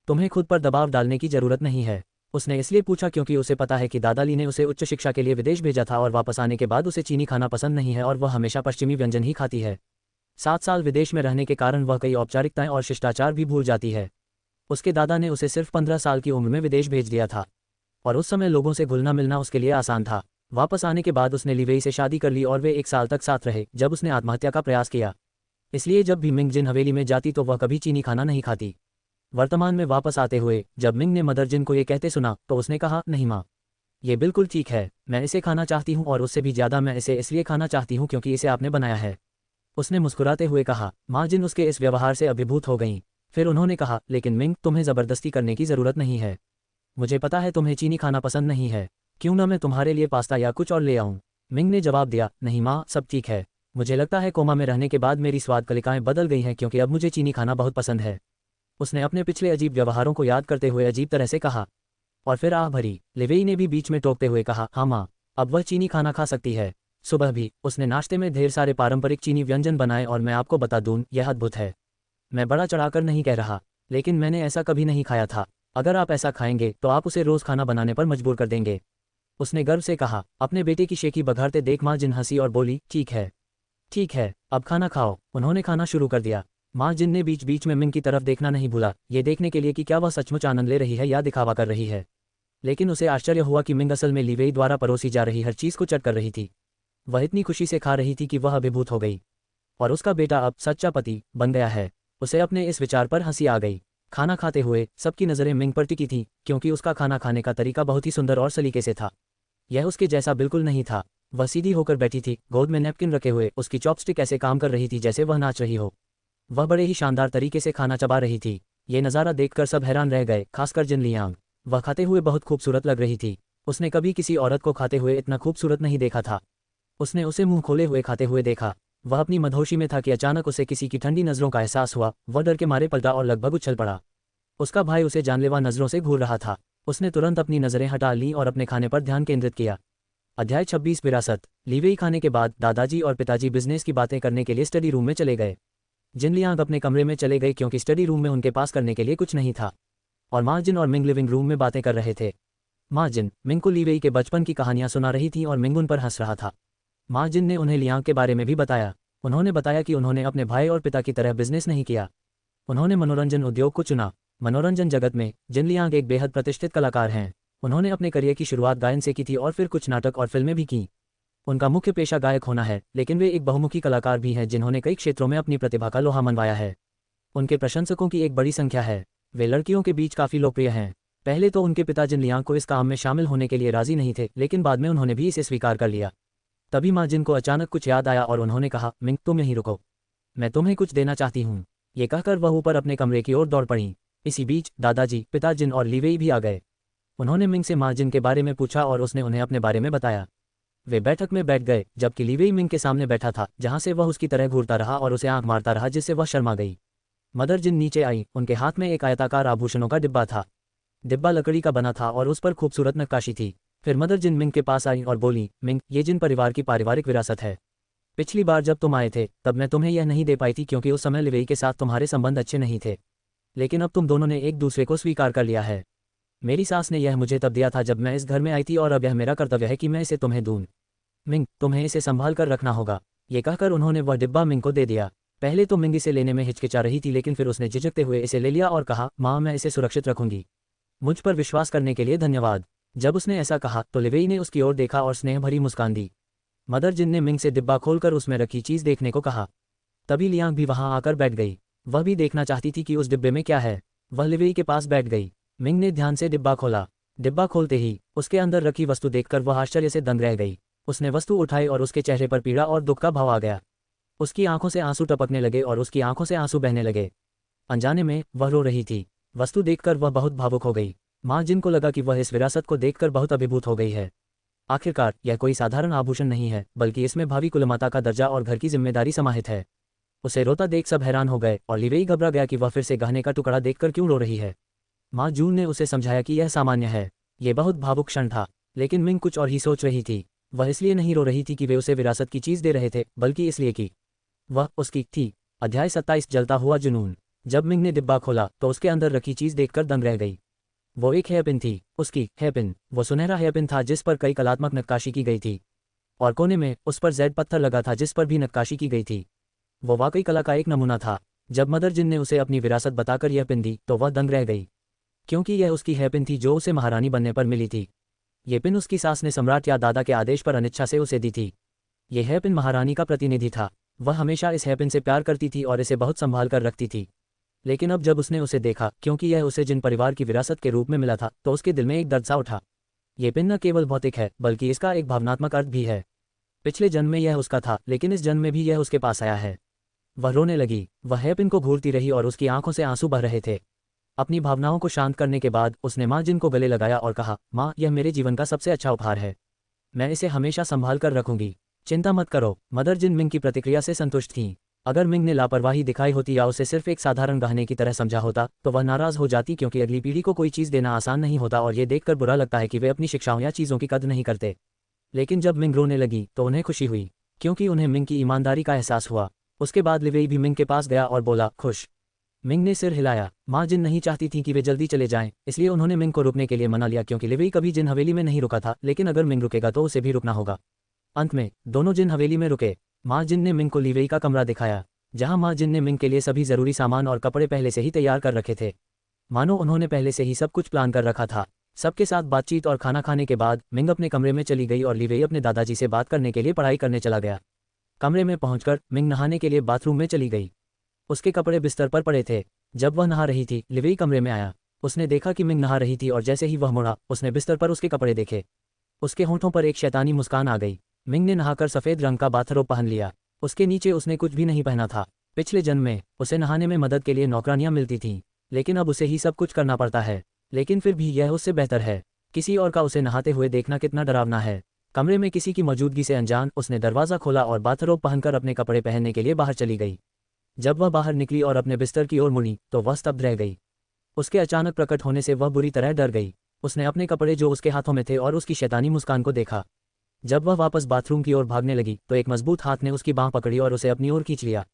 तुम्हें खुद पर दबाव डालने की जरूरत नहीं है। उसने इसलिए पूछा क्योंकि उसे पता है कि दादा ली ने उसे उच्च शिक्षा के लिए विदेश भेजा था और वापस आने के बाद उसे चीनी खाना पसंद नहीं है और वह हमेशा पश्चिमी व्यंजन ही खाती है। 7 साल विदेश में रहने के कारण वह कई औपचारिकताएं और शिष्टाचार भी भूल जाती है। उसके दादा ने उसे सिर्फ 15 साल की उम्र में विदेश भेज दिया था, और उस समय लोगों से घुलना मिलना उसके लिए आसान था। वापस आने के बाद उसने ली वेई से शादी कर ली और वे 1 साल तक साथ रहे जब उसने आत्महत्या का प्रयास किया। इसलिए जब भी मिंग जिन हवेली में जाती तो वह कभी चीनी खाना नहीं खाती। वर्तमान में वापस आते हुए जब मिंग ने मदर जिन को ये कहते सुना तो उसने कहा, नहीं माँ, ये बिल्कुल ठीक है, मैं इसे खाना चाहती हूँ और उससे भी ज़्यादा मैं इसे इसलिए खाना चाहती हूँ क्योंकि इसे आपने बनाया है। उसने मुस्कुराते हुए कहा। माँ जिन उसके इस व्यवहार से अभिभूत हो गईं। फिर उन्होंने कहा, लेकिन मिंग, तुम्हें ज़बरदस्ती करने की ज़रूरत नहीं है। मुझे पता है तुम्हें चीनी खाना पसंद नहीं है, क्यों ना मैं तुम्हारे लिए पास्ता या कुछ और ले आऊँ। मिंग ने जवाब दिया, नहीं माँ, सब ठीक है। मुझे लगता है कोमा में रहने के बाद मेरी स्वाद कलिकाएं बदल गई हैं क्योंकि अब मुझे चीनी खाना बहुत पसंद है। उसने अपने पिछले अजीब व्यवहारों को याद करते हुए अजीब तरह से कहा। और फिर आह भरी। लिवेई ने भी बीच में टोकते हुए कहा, हाँ माँ, अब वह चीनी खाना खा सकती है। सुबह भी उसने नाश्ते में ढेर सारे पारंपरिक चीनी व्यंजन बनाए और मैं आपको बता दूं, यह अद्भुत है। मैं बड़ा चढ़ाकर नहीं कह रहा, लेकिन मैंने ऐसा कभी नहीं खाया था। अगर आप ऐसा खाएंगे तो आप उसे रोज़ खाना बनाने पर मजबूर कर देंगे। उसने गर्व से कहा। अपने बेटे की शेखी बघारते देख माँ जिन हंसी और बोली, ठीक है, ठीक है, अब खाना खाओ। उन्होंने खाना शुरू कर दिया। माँ जिन ने बीच बीच में मिंग की तरफ देखना नहीं भूला, ये देखने के लिए कि क्या वह सचमुच आनंद ले रही है या दिखावा कर रही है। लेकिन उसे आश्चर्य हुआ कि मिंग असल में ली वेई द्वारा परोसी जा रही हर चीज़ को चट कर रही थी। वह इतनी खुशी से खा रही थी कि वह अभिभूत हो गई। और उसका बेटा अब सच्चा पति बन गया है। उसे अपने इस विचार पर हंसी आ गई। खाना खाते हुए सबकी नज़रें मिंग पर टिकी थीं क्योंकि उसका खाना खाने का तरीका बहुत ही सुंदर और सलीके से था। यह उसके जैसा बिल्कुल नहीं था। वह सीधी होकर बैठी थी, गोद में नैपकिन रखे हुए, उसकी चॉपस्टिक ऐसे काम कर रही थी जैसे वह नाच रही हो। वह बड़े ही शानदार तरीके से खाना चबा रही थी। ये नज़ारा देखकर सब हैरान रह गए, खासकर जिन लियांग। वह खाते हुए बहुत खूबसूरत लग रही थी। उसने कभी किसी औरत को खाते हुए इतना खूबसूरत नहीं देखा था। उसने उसे मुंह खोले हुए खाते हुए देखा। वह अपनी मदहोशी में था कि अचानक उसे किसी की ठंडी नज़रों का एहसास हुआ। वह डर के मारे पलटा और लगभग उछल पड़ा। उसका भाई उसे जानलेवा नज़रों से घूर रहा था। उसने तुरंत अपनी नज़रें हटा लीं और अपने खाने पर ध्यान केंद्रित किया। अध्याय 26 विरासत। ली वेई खाने के बाद दादाजी और पिताजी बिजनेस की बातें करने के लिए स्टडी रूम में चले गए। जिन लियांग अपने कमरे में चले गए क्योंकि स्टडी रूम में उनके पास करने के लिए कुछ नहीं था। और माँ जिन और मिंग लिविंग रूम में बातें कर रहे थे। माँ जिन मिंग को ली वेई के बचपन की कहानियाँ सुना रही थी और मिंग उन पर हंस रहा था। माँ जिन ने उन्हें लियांग के बारे में भी बताया। उन्होंने बताया कि उन्होंने अपने भाई और पिता की तरह बिजनेस नहीं किया। उन्होंने मनोरंजन उद्योग को चुना। मनोरंजन जगत में जिन लियांग एक बेहद प्रतिष्ठित कलाकार हैं। उन्होंने अपने करियर की शुरुआत गायन से की थी और फिर कुछ नाटक और फिल्में भी की। उनका मुख्य पेशा गायक होना है, लेकिन वे एक बहुमुखी कलाकार भी हैं जिन्होंने कई क्षेत्रों में अपनी प्रतिभा का लोहा मनवाया है। उनके प्रशंसकों की एक बड़ी संख्या है। वे लड़कियों के बीच काफ़ी लोकप्रिय हैं। पहले तो उनके पिता जिन लियांग को इस काम में शामिल होने के लिए राजी नहीं थे, लेकिन बाद में उन्होंने भी इसे स्वीकार कर लिया। तभी माँ जिन को अचानक कुछ याद आया और उन्होंने कहा, मिंग, तुम यहीं रुको, मैं तुम्हें कुछ देना चाहती हूँ। ये कहकर वह ऊपर अपने कमरे की ओर दौड़ पड़ी। इसी बीच दादाजी, पिता जिन और ली वेई भी आ गए। उन्होंने मिंग से माँ जिन के बारे में पूछा और उसने उन्हें अपने बारे में बताया। वे बैठक में बैठ गए जबकि ली वेई मिंग के सामने बैठा था, जहाँ से वह उसकी तरह घूरता रहा और उसे आंख मारता रहा जिससे वह शर्मा गई। मदर जिन नीचे आई। उनके हाथ में एक आयताकार आभूषणों का डिब्बा था। डिब्बा लकड़ी का बना था और उस पर खूबसूरत नक्काशी थी। फिर मदर जिन मिंग के पास आई और बोली, मिंग, ये जिन परिवार की पारिवारिक विरासत है। पिछली बार जब तुम आए थे तब मैं तुम्हें यह नहीं दे पाई थी क्योंकि उस समय लिवेई के साथ तुम्हारे संबंध अच्छे नहीं थे। लेकिन अब तुम दोनों ने एक दूसरे को स्वीकार कर लिया है। मेरी सास ने यह मुझे तब दिया था जब मैं इस घर में आई थी और अब यह मेरा कर्तव्य है कि मैं इसे तुम्हें दूं। मिंग, तुम्हें इसे संभाल कर रखना होगा। ये कहकर उन्होंने वह डिब्बा मिंग को दे दिया। पहले तो मिंग इसे लेने में हिचकिचा रही थी, लेकिन फिर उसने झिझकते हुए इसे ले लिया और कहा, माँ, मैं इसे सुरक्षित रखूंगी। मुझ पर विश्वास करने के लिए धन्यवाद। जब उसने ऐसा कहा तो लिवेई ने उसकी ओर देखा और स्नेह भरी मुस्कान दी। मदर जिन ने मिंग से डिब्बा खोलकर उसमें रखी चीज़ देखने को कहा। तभी लियांग भी वहां आकर बैठ गई। वह भी देखना चाहती थी कि उस डिब्बे में क्या है। वह लिवेई के पास बैठ गई। मिंग ने ध्यान से डिब्बा खोला। डिब्बा खोलते ही उसके अंदर रखी वस्तु देखकर वह आश्चर्य से दंग रह गई। उसने वस्तु उठाई और उसके चेहरे पर पीड़ा और दुख का भाव आ गया। उसकी आंखों से आंसू टपकने लगे और उसकी आंखों से आंसू बहने लगे। अनजाने में वह रो रही थी। वस्तु देखकर वह बहुत भावुक हो गई। माँ जिन को लगा कि वह इस विरासत को देखकर बहुत अभिभूत हो गई है। आखिरकार यह कोई साधारण आभूषण नहीं है, बल्कि इसमें भावी कुलमाता का दर्जा और घर की जिम्मेदारी समाहित है। उसे रोता देख सब हैरान हो गए और लिवेई घबरा गया कि वह फिर से गहने का टुकड़ा देखकर क्यों रो रही है। माँ जून ने उसे समझाया कि यह सामान्य है। ये बहुत भावुक क्षण था, लेकिन मिंग कुछ और ही सोच रही थी। वह इसलिए नहीं रो रही थी कि वे उसे विरासत की चीज़ दे रहे थे, बल्कि इसलिए कि वह उसकी थी। अध्याय 27 जलता हुआ जुनून। जब मिंग ने डिब्बा खोला तो उसके अंदर रखी चीज़ देखकर दंग रह गई। वो एक हेयरपिन थी। उसकी हेयरपिन, वो सुनहरा हेयरपिन था जिस पर कई कलात्मक नक्काशी की गई थी और कोने में उस पर जेड पत्थर लगा था जिस पर भी नक्काशी की गई थी। वो वाकई कला का एक नमूना था। जब मदर जिन ने उसे अपनी विरासत बताकर यह पिन दी तो वह दंग रह गई, क्योंकि यह उसकी हेयरपिन थी जो उसे महारानी बनने पर मिली थी। ये पिन उसकी सास ने सम्राट या दादा के आदेश पर अनिच्छा से उसे दी थी। यह हेयरपिन महारानी का प्रतिनिधि था। वह हमेशा इस हेयरपिन से प्यार करती थी और इसे बहुत संभाल कर रखती थी। लेकिन अब जब उसने उसे देखा, क्योंकि यह उसे जिन परिवार की विरासत के रूप में मिला था, तो उसके दिल में एक दर्द सा उठा। ये पिन न केवल भौतिक है बल्कि इसका एक भावनात्मक अर्थ भी है। पिछले जन्म में यह उसका था, लेकिन इस जन्म में भी यह उसके पास आया है। वह रोने लगी। वह हेयरपिन को घूरती रही और उसकी आंखों से आंसू बह रहे थे। अपनी भावनाओं को शांत करने के बाद उसने माँ जिन को गले लगाया और कहा, माँ, यह मेरे जीवन का सबसे अच्छा उपहार है। मैं इसे हमेशा संभाल कर रखूंगी। चिंता मत करो। मदर जिन मिंग की प्रतिक्रिया से संतुष्ट थीं। अगर मिंग ने लापरवाही दिखाई होती या उसे सिर्फ एक साधारण गहने की तरह समझा होता तो वह नाराज हो जाती, क्योंकि अगली पीढ़ी को कोई चीज़ देना आसान नहीं होता और ये देखकर बुरा लगता है कि वे अपनी शिक्षाओं या चीज़ों की कद्र नहीं करते। लेकिन जब मिंग रोने लगी तो उन्हें खुशी हुई, क्योंकि उन्हें मिंग की ईमानदारी का एहसास हुआ। उसके बाद लिवेई भी मिंग के पास गया और बोला, खुश। मिंग ने सिर हिलाया। माँ जिन नहीं चाहती थी कि वे जल्दी चले जाएं, इसलिए उन्होंने मिंग को रुकने के लिए मना लिया, क्योंकि लिवेई कभी जिन हवेली में नहीं रुका था, लेकिन अगर मिंग रुकेगा तो उसे भी रुकना होगा। अंत में दोनों जिन हवेली में रुके। माँ जिन ने मिंग को लिवेई का कमरा दिखाया, जहाँ माँ जिन ने मिंग के लिए सभी ज़रूरी सामान और कपड़े पहले से ही तैयार कर रखे थे, मानो उन्होंने पहले से ही सब कुछ प्लान कर रखा था। सबके साथ बातचीत और खाना खाने के बाद मिंग अपने कमरे में चली गई और लिवेई अपने दादाजी से बात करने के लिए पढ़ाई करने चला गया। कमरे में पहुंचकर मिंग नहाने के लिए बाथरूम में चली गई। उसके कपड़े बिस्तर पर पड़े थे। जब वह नहा रही थी, लिवेई कमरे में आया। उसने देखा कि मिंग नहा रही थी और जैसे ही वह मुड़ा, उसने बिस्तर पर उसके कपड़े देखे। उसके होंठों पर एक शैतानी मुस्कान आ गई। मिंग ने नहाकर सफ़ेद रंग का बाथरोब पहन लिया। उसके नीचे उसने कुछ भी नहीं पहना था। पिछले जन्म में उसे नहाने में मदद के लिए नौकरानियां मिलती थीं, लेकिन अब उसे ही सब कुछ करना पड़ता है। लेकिन फिर भी यह उससे बेहतर है। किसी और का उसे नहाते हुए देखना कितना डरावना है। कमरे में किसी की मौजूदगी से अनजान उसने दरवाज़ा खोला और बाथरोब पहनकर अपने कपड़े पहनने के लिए बाहर चली गई। जब वह बाहर निकली और अपने बिस्तर की ओर मुड़ी तो वह स्तब्ध रह गई। उसके अचानक प्रकट होने से वह बुरी तरह डर गई। उसने अपने कपड़े जो उसके हाथों में थे और उसकी शैतानी मुस्कान को देखा। जब वह वापस बाथरूम की ओर भागने लगी तो एक मजबूत हाथ ने उसकी बाँह पकड़ी और उसे अपनी ओर खींच लिया।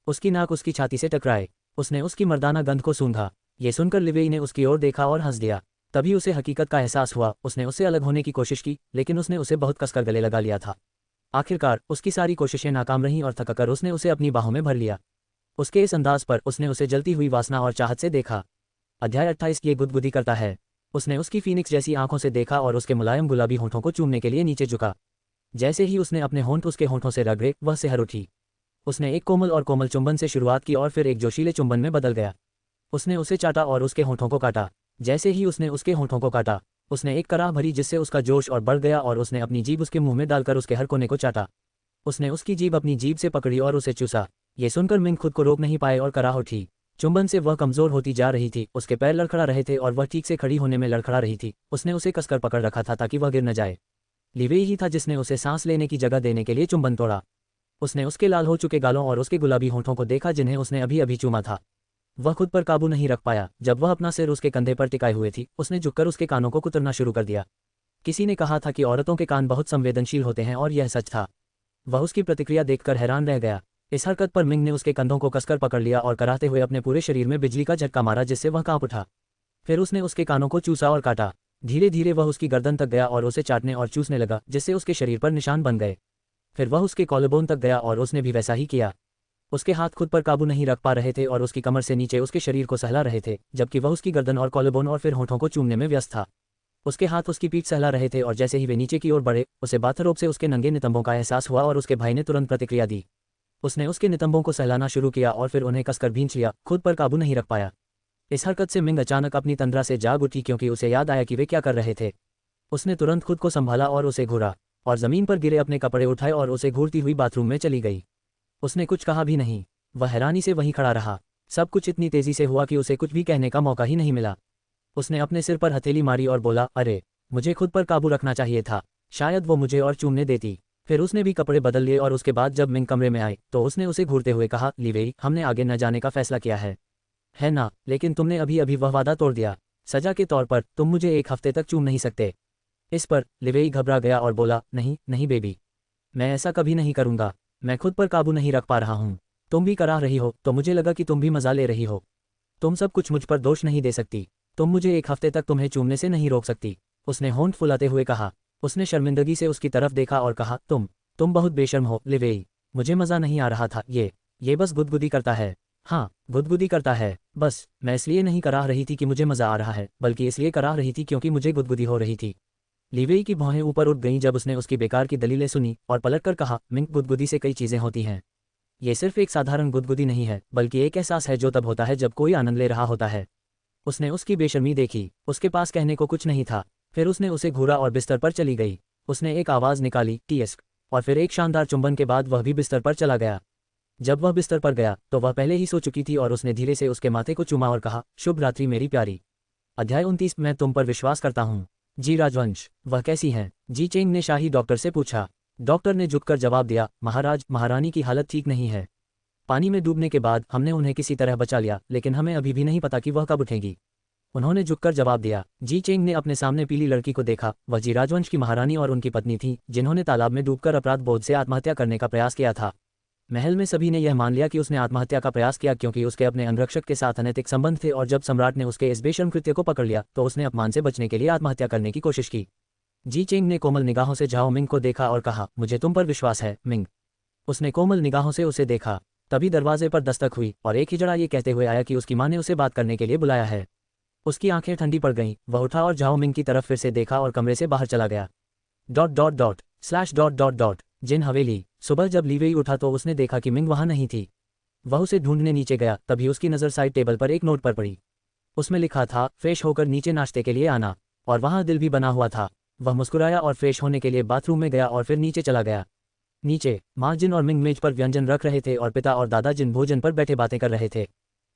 उसकी नाक उसकी छाती से टकराए। उसने उसकी मर्दाना गंध को सूंघा। ये सुनकर लिवेई ने उसकी ओर देखा और हंस दिया। तभी उसे हकीकत का एहसास हुआ। उसने उससे अलग होने की कोशिश की, लेकिन उसने उसे बहुत कसकर गले लगा लिया था। आखिरकार उसकी सारी कोशिशें नाकाम रहीं और थककर उसने उसे अपनी बाहों में भर लिया। उसके इस अंदाज पर उसने उसे जलती हुई वासना और चाहत से देखा। अध्याय 28। ये गुदगुदी करता है। उसने उसकी फीनिक्स जैसी आंखों से देखा और उसके मुलायम गुलाबी होंठों को चूमने के लिए नीचे झुका। जैसे ही उसने अपने होंठ उसके होंठों से रगड़े, वह सिहर उठी। उसने एक कोमल और कोमल चुंबन से शुरुआत की और फिर एक जोशीले चुंबन में बदल गया। उसने उसे चाटा और उसके होंठों को काटा। जैसे ही उसने उसके होंठों को काटा, उसने एक कराह भरी जिससे उसका जोश और बढ़ गया और उसने अपनी जीभ उसके मुंह में डालकर उसके हर कोने को चाटा। उसने उसकी जीभ अपनी जीभ से पकड़ी और उसे चूसा। ये सुनकर मिंग खुद को रोक नहीं पाए और कराह उठी। चुंबन से वह कमजोर होती जा रही थी। उसके पैर लड़खड़ा रहे थे और वह ठीक से खड़ी होने में लड़खड़ा रही थी। उसने उसे कसकर पकड़ रखा था ताकि वह गिर न जाए। लिवेई ही था जिसने उसे सांस लेने की जगह देने के लिए चुंबन तोड़ा। उसने उसके लाल हो चुके गालों और उसके गुलाबी होंठों को देखा जिन्हें उसने अभी अभी चूमा था। वह खुद पर काबू नहीं रख पाया। जब वह अपना सिर उसके कंधे पर टिकाए हुए थी, उसने झुककर उसके कानों को कुतरना शुरू कर दिया। किसी ने कहा था कि औरतों के कान बहुत संवेदनशील होते हैं और यह सच था। वह उसकी प्रतिक्रिया देखकर हैरान रह गया। इस हरकत पर मिंग ने उसके कंधों को कसकर पकड़ लिया और कराहते हुए अपने पूरे शरीर में बिजली का झटका मारा, जिससे वह कांप उठा। फिर उसने उसके कानों को चूसा और काटा। धीरे धीरे वह उसकी गर्दन तक गया और उसे चाटने और चूसने लगा, जिससे उसके शरीर पर निशान बन गए। फिर वह उसके कॉलरबोन तक गया और उसने भी वैसा ही किया। उसके हाथ खुद पर काबू नहीं रख पा रहे थे और उसकी कमर से नीचे उसके शरीर को सहला रहे थे, जबकि वह उसकी गर्दन और कॉलरबोन और फिर होंठों को चूमने में व्यस्त था। उसके हाथ उसकी पीठ सहला रहे थे और जैसे ही वे नीचे की ओर बढ़े, उसे बाथरोब से उसके नंगे नितंबों का एहसास हुआ और उसके भाई ने तुरंत प्रतिक्रिया दी। उसने उसके नितंबों को सहलाना शुरू किया और फिर उन्हें कसकर भींच लिया, खुद पर काबू नहीं रख पाया। इस हरकत से मिंग अचानक अपनी तंद्रा से जाग उठी, क्योंकि उसे याद आया कि वे क्या कर रहे थे। उसने तुरंत खुद को संभाला और उसे घूरा और ज़मीन पर गिरे अपने कपड़े उठाए और उसे घूरती हुई बाथरूम में चली गई। उसने कुछ कहा भी नहीं। वह हैरानी से वहीं खड़ा रहा। सब कुछ इतनी तेजी से हुआ कि उसे कुछ भी कहने का मौका ही नहीं मिला। उसने अपने सिर पर हथेली मारी और बोला, अरे, मुझे खुद पर काबू रखना चाहिए था। शायद वो मुझे और चूमने देती। फिर उसने भी कपड़े बदल लिए और उसके बाद जब मिंग कमरे में आई तो उसने उसे घूरते हुए कहा, लिवेई, हमने आगे न जाने का फैसला किया है ना? लेकिन तुमने अभी अभी वह वादा तोड़ दिया। सजा के तौर पर तुम मुझे एक हफ्ते तक चूम नहीं सकते। इस पर लिवेई घबरा गया और बोला, नहीं नहीं बेबी, मैं ऐसा कभी नहीं करूँगा। मैं खुद पर काबू नहीं रख पा रहा हूँ। तुम भी करा रही हो तो मुझे लगा कि तुम भी मजा ले रही हो। तुम सब कुछ मुझ पर दोष नहीं दे सकती। तुम मुझे एक हफ्ते तक तुम्हें चूमने से नहीं रोक सकती। उसने होंठ फुलाते हुए कहा। उसने शर्मिंदगी से उसकी तरफ देखा और कहा, तुम बहुत बेशर्म हो लिवेई। मुझे मज़ा नहीं आ रहा था। ये बस गुदगुदी करता है। हाँ, गुदगुदी करता है। बस मैं इसलिए नहीं करा रही थी कि मुझे मज़ा आ रहा है, बल्कि इसलिए करा रही थी क्योंकि मुझे गुदगुदी हो रही थी। लीवेई की भौहें ऊपर उठ गईं जब उसने उसकी बेकार की दलीलें सुनी और पलटकर कहा, मिंग, गुदगुदी से कई चीज़ें होती हैं। ये सिर्फ एक साधारण गुदगुदी नहीं है, बल्कि एक एहसास है जो तब होता है जब कोई आनंद ले रहा होता है। उसने उसकी बेशर्मी देखी, उसके पास कहने को कुछ नहीं था। फिर उसने उसे घूरा और बिस्तर पर चली गई। उसने एक आवाज़ निकाली, टीएस्क, और फिर एक शानदार चुंबन के बाद वह भी बिस्तर पर चला गया। जब वह बिस्तर पर गया तो वह पहले ही सो चुकी थी और उसने धीरे से उसके माथे को चूमा और कहा, शुभ रात्रि मेरी प्यारी। अध्याय 29। मैं तुम पर विश्वास करता हूँ। जी राजवंश, वह कैसी हैं? जी चेंग ने शाही डॉक्टर से पूछा। डॉक्टर ने झुककर जवाब दिया, महाराज, महारानी की हालत ठीक नहीं है। पानी में डूबने के बाद हमने उन्हें किसी तरह बचा लिया, लेकिन हमें अभी भी नहीं पता कि वह कब उठेंगी। उन्होंने झुककर जवाब दिया। जी चेंग ने अपने सामने पीली लड़की को देखा। वह जी राजवंश की महारानी और उनकी पत्नी थी, जिन्होंने तालाब में डूबकर अपराध बोध से आत्महत्या करने का प्रयास किया था। महल में सभी ने यह मान लिया कि उसने आत्महत्या का प्रयास किया क्योंकि उसके अपने अंगरक्षक के साथ अनैतिक संबंध थे, और जब सम्राट ने उसके इस बेशर्म कृत्य को पकड़ लिया तो उसने अपमान से बचने के लिए आत्महत्या करने की कोशिश की। जी चेंग ने कोमल निगाहों से झाओ मिंग को देखा और कहा, मुझे तुम पर विश्वास है, मिंग। उसने कोमल निगाहों से उसे देखा। तभी दरवाजे पर दस्तक हुई और एक हिजड़ा ये कहते हुए आया कि उसकी माँ ने उसे बात करने के लिए बुलाया है। उसकी आंखें ठंडी पड़ गईं। वह उठा और झाओ मिंग की तरफ फिर से देखा और कमरे से बाहर चला गया। जिन हवेली। सुबह जब लीवेई उठा तो उसने देखा कि मिंग वहां नहीं थी। वह उसे ढूंढने नीचे गया, तभी उसकी नज़र साइड टेबल पर एक नोट पर पड़ी। उसमें लिखा था, फ्रेश होकर नीचे नाश्ते के लिए आना, और वहां दिल भी बना हुआ था। वह मुस्कुराया और फ्रेश होने के लिए बाथरूम में गया और फिर नीचे चला गया। नीचे माँ जिन और मिंग मेज पर व्यंजन रख रहे थे और पिता और दादा जिन भोजन पर बैठे बातें कर रहे थे।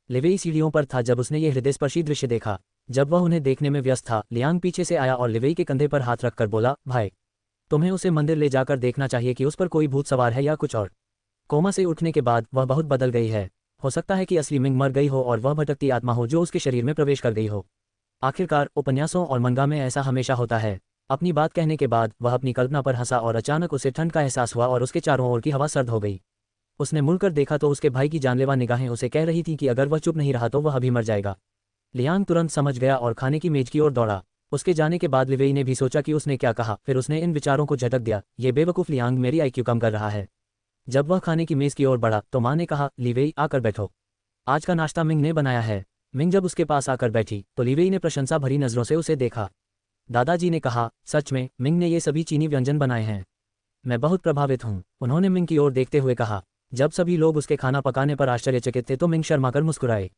लिवेई सीढ़ियों पर था जब उसने ये हृदयस्पर्शी दृश्य देखा। जब वह उन्हें देखने में व्यस्त था, लियांग पीछे से आया और लिवेई के कंधे पर हाथ रखकर बोला, भाई, तुम्हें उसे मंदिर ले जाकर देखना चाहिए कि उस पर कोई भूत सवार है या कुछ और। कोमा से उठने के बाद वह बहुत बदल गई है। हो सकता है कि असली मिंग मर गई हो और वह भटकती आत्मा हो जो उसके शरीर में प्रवेश कर गई हो। आखिरकार उपन्यासों और मंगा में ऐसा हमेशा होता है। अपनी बात कहने के बाद वह अपनी कल्पना पर हंसा और अचानक उसे ठंड का एहसास हुआ और उसके चारों ओर की हवा सर्द हो गई। उसने मुड़कर देखा तो उसके भाई की जानलेवा निगाहें उसे कह रही थीं कि अगर वह चुप नहीं रहा तो वह अभी मर जाएगा। लियांग तुरंत समझ गया और खाने की मेज की ओर दौड़ा। उसके जाने के बाद लिवेई ने भी सोचा कि उसने क्या कहा, फिर उसने इन विचारों को झटक दिया, ये बेवकूफ़ लियांग मेरी आईक्यू कम कर रहा है। जब वह खाने की मेज की ओर बढ़ा तो माँ ने कहा, लिवेई आकर बैठो, आज का नाश्ता मिंग ने बनाया है। मिंग जब उसके पास आकर बैठी तो लिवेई ने प्रशंसा भरी नज़रों से उसे देखा। दादाजी ने कहा, सच में मिंग ने ये सभी चीनी व्यंजन बनाए हैं। मैं बहुत प्रभावित हूँ, उन्होंने मिंग की ओर देखते हुए कहा। जब सभी लोग उसके खाना पकाने पर आश्चर्यचकित थे तो मिंग शर्माकर मुस्कुराए।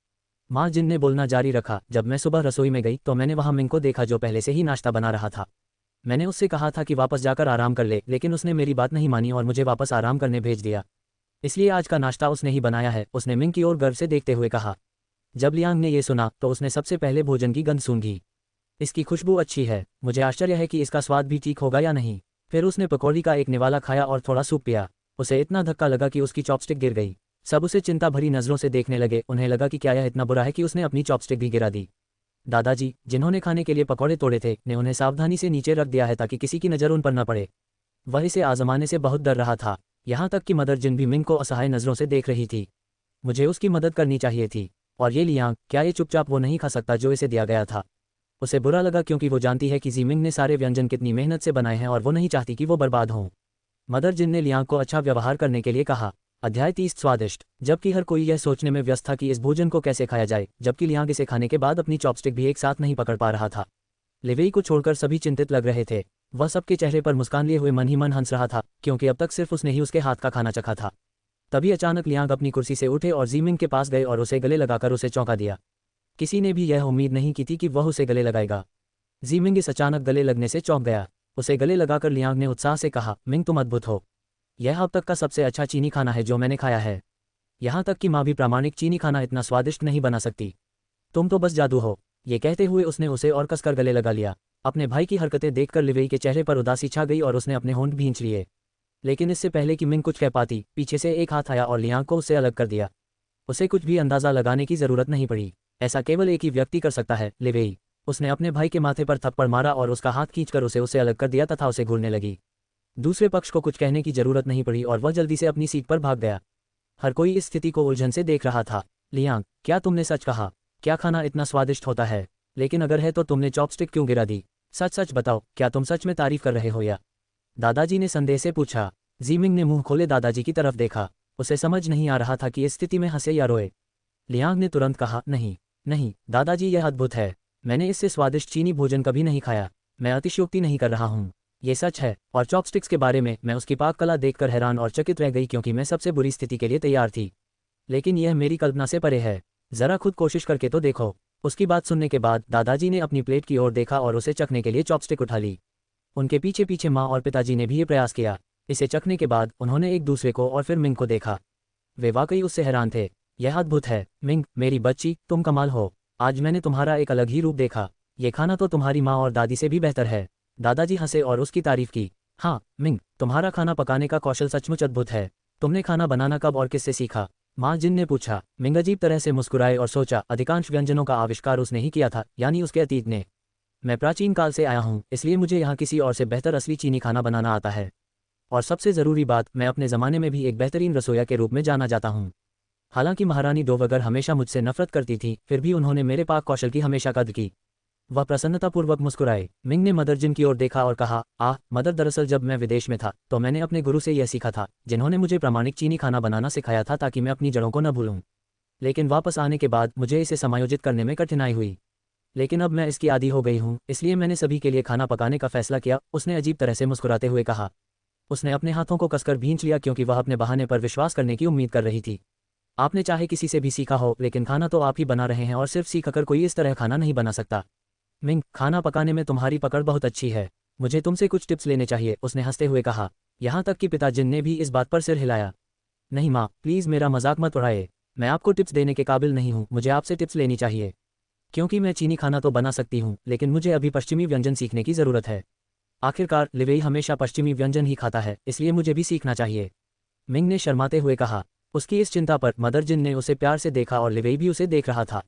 माँ जिन ने बोलना जारी रखा, जब मैं सुबह रसोई में गई तो मैंने वहाँ मिंग को देखा जो पहले से ही नाश्ता बना रहा था। मैंने उससे कहा था कि वापस जाकर आराम कर ले, लेकिन उसने मेरी बात नहीं मानी और मुझे वापस आराम करने भेज दिया। इसलिए आज का नाश्ता उसने ही बनाया है, उसने मिंग की ओर गर्व से देखते हुए कहा। जब लियांग ने यह सुना तो उसने सबसे पहले भोजन की गंध सूंघी। इसकी खुशबू अच्छी है, मुझे आश्चर्य है कि इसका स्वाद भी ठीक होगा या नहीं। फिर उसने पकौड़ी का एक निवाला खाया और थोड़ा सूप पिया। उसे इतना धक्का लगा कि उसकी चॉपस्टिक गिर गई। सब उसे चिंता भरी नज़रों से देखने लगे। उन्हें लगा कि क्या यह इतना बुरा है कि उसने अपनी चॉपस्टिक भी गिरा दी। दादाजी, जिन्होंने खाने के लिए पकौड़े तोड़े थे, ने उन्हें सावधानी से नीचे रख दिया है ताकि किसी की नज़र उन पर न पड़े। वह इसे आजमाने से बहुत डर रहा था, यहाँ तक कि मदर जिन भी मिंग को असहाय नज़रों से देख रही थी। मुझे उसकी मदद करनी चाहिए थी। और ये लियांग, क्या ये चुपचाप वो नहीं खा सकता जो इसे दिया गया था? उसे बुरा लगा क्योंकि वो जानती है कि जीमिंग ने सारे व्यंजन कितनी मेहनत से बनाए हैं और वो नहीं चाहती कि वो बर्बाद हों। मदर जिन ने लियांग को अच्छा व्यवहार करने के लिए कहा। अध्याय 30 स्वादिष्ट। जबकि हर कोई यह सोचने में व्यस्त था कि इस भोजन को कैसे खाया जाए, जबकि लियांग इसे खाने के बाद अपनी चॉपस्टिक भी एक साथ नहीं पकड़ पा रहा था। लिवेई को छोड़कर सभी चिंतित लग रहे थे। वह सबके चेहरे पर मुस्कान लिए हुए मन ही मन हंस रहा था, क्योंकि अब तक सिर्फ उसने ही उसके हाथ का खाना चखा था। तभी अचानक लियांग अपनी कुर्सी से उठे और जीमिंग के पास गए और उसे गले लगाकर उसे चौंका दिया। किसी ने भी यह उम्मीद नहीं की थी कि वह उसे गले लगाएगा। जीमिंग इस अचानक गले लगने से चौंक गया। उसे गले लगाकर लियांग ने उत्साह से कहा, मिंग, तुम अद्भुत हो। यह अब तक का सबसे अच्छा चीनी खाना है जो मैंने खाया है। यहाँ तक कि माँ भी प्रामाणिक चीनी खाना इतना स्वादिष्ट नहीं बना सकती। तुम तो बस जादू हो। ये कहते हुए उसने उसे और कसकर गले लगा लिया। अपने भाई की हरकतें देखकर लिवेई के चेहरे पर उदासी छा गई और उसने अपने होंठ भींच लिए। लेकिन इससे पहले कि मिंग कुछ कह पाती, पीछे से एक हाथ आया और लियांग को उससे अलग कर दिया। उसे कुछ भी अंदाज़ा लगाने की ज़रूरत नहीं पड़ी। ऐसा केवल एक ही व्यक्ति कर सकता है, लिवेई। उसने अपने भाई के माथे पर थप्पड़ मारा और उसका हाथ खींचकर उसे उससे अलग कर दिया तथा उसे घूरने लगी। दूसरे पक्ष को कुछ कहने की जरूरत नहीं पड़ी और वह जल्दी से अपनी सीट पर भाग गया। हर कोई इस स्थिति को उलझन से देख रहा था। लियांग, क्या तुमने सच कहा? क्या खाना इतना स्वादिष्ट होता है? लेकिन अगर है तो तुमने चॉपस्टिक क्यों गिरा दी? सच सच बताओ, क्या तुम सच में तारीफ कर रहे हो या? दादाजी ने संदेह से पूछा। जीमिंग ने मुंह खोले दादाजी की तरफ देखा। उसे समझ नहीं आ रहा था कि इस स्थिति में हंसे या रोए। लियांग ने तुरंत कहा, नहीं नहीं दादाजी, यह अद्भुत है। मैंने इससे स्वादिष्ट चीनी भोजन कभी नहीं खाया। मैं अतिशयोक्ति नहीं कर रहा हूँ, ये सच है। और चॉपस्टिक्स के बारे में मैं उसकी पाक कला देखकर हैरान और चकित रह गई क्योंकि मैं सबसे बुरी स्थिति के लिए तैयार थी। लेकिन यह मेरी कल्पना से परे है, ज़रा खुद कोशिश करके तो देखो। उसकी बात सुनने के बाद दादाजी ने अपनी प्लेट की ओर देखा और उसे चखने के लिए चॉपस्टिक उठा ली। उनके पीछे पीछे माँ और पिताजी ने भी ये प्रयास किया। इसे चखने के बाद उन्होंने एक दूसरे को और फिर मिंग को देखा। वे वाकई उससे हैरान थे। यह अद्भुत है मिंग, मेरी बच्ची, तुम कमाल हो। आज मैंने तुम्हारा एक अलग ही रूप देखा। ये खाना तो तुम्हारी माँ और दादी से भी बेहतर है। दादाजी हंसे और उसकी तारीफ की। हाँ मिंग, तुम्हारा खाना पकाने का कौशल सचमुच अद्भुत है। तुमने खाना बनाना कब और किससे सीखा? माँ जिन ने पूछा। मिंग अजीब तरह से मुस्कुराए और सोचा, अधिकांश व्यंजनों का आविष्कार उसने ही किया था, यानी उसके अतीत ने। मैं प्राचीन काल से आया हूँ, इसलिए मुझे यहाँ किसी और से बेहतर असली चीनी खाना बनाना आता है। और सबसे ज़रूरी बात, मैं अपने ज़माने में भी एक बेहतरीन रसोइया के रूप में जाना जाता हूँ। हालांकि महारानी डोवगर हमेशा मुझसे नफरत करती थी, फिर भी उन्होंने मेरे पाक कौशल की हमेशा कद्र की। वह प्रसन्नतापूर्वक मुस्कुराए। मिंग ने मदर जिन की ओर देखा और कहा, मदर, दरअसल जब मैं विदेश में था तो मैंने अपने गुरु से यह सीखा था, जिन्होंने मुझे प्रामाणिक चीनी खाना बनाना सिखाया था ताकि मैं अपनी जड़ों को न भूलूं। लेकिन वापस आने के बाद मुझे इसे समायोजित करने में कठिनाई हुई। लेकिन अब मैं इसकी आदी हो गई हूँ, इसलिए मैंने सभी के लिए खाना पकाने का फैसला किया, उसने अजीब तरह से मुस्कुराते हुए कहा। उसने अपने हाथों को कसकर भींच लिया क्योंकि वह अपने बहाने पर विश्वास करने की उम्मीद कर रही थी। आपने चाहे किसी से भी सीखा हो, लेकिन खाना तो आप ही बना रहे हैं और सिर्फ सीखकर कोई इस तरह खाना नहीं बना सकता। मिंग, खाना पकाने में तुम्हारी पकड़ बहुत अच्छी है। मुझे तुमसे कुछ टिप्स लेने चाहिए, उसने हंसते हुए कहा। यहाँ तक कि पिता जिन ने भी इस बात पर सिर हिलाया। नहीं माँ, प्लीज़ मेरा मजाक मत उड़ाए। मैं आपको टिप्स देने के काबिल नहीं हूँ, मुझे आपसे टिप्स लेनी चाहिए। क्योंकि मैं चीनी खाना तो बना सकती हूँ, लेकिन मुझे अभी पश्चिमी व्यंजन सीखने की ज़रूरत है। आखिरकार लिवेई हमेशा पश्चिमी व्यंजन ही खाता है, इसलिए मुझे भी सीखना चाहिए, मिंग ने शर्माते हुए कहा। उसकी इस चिंता पर मदर जिन ने उसे प्यार से देखा और लिवेई भी उसे देख रहा था।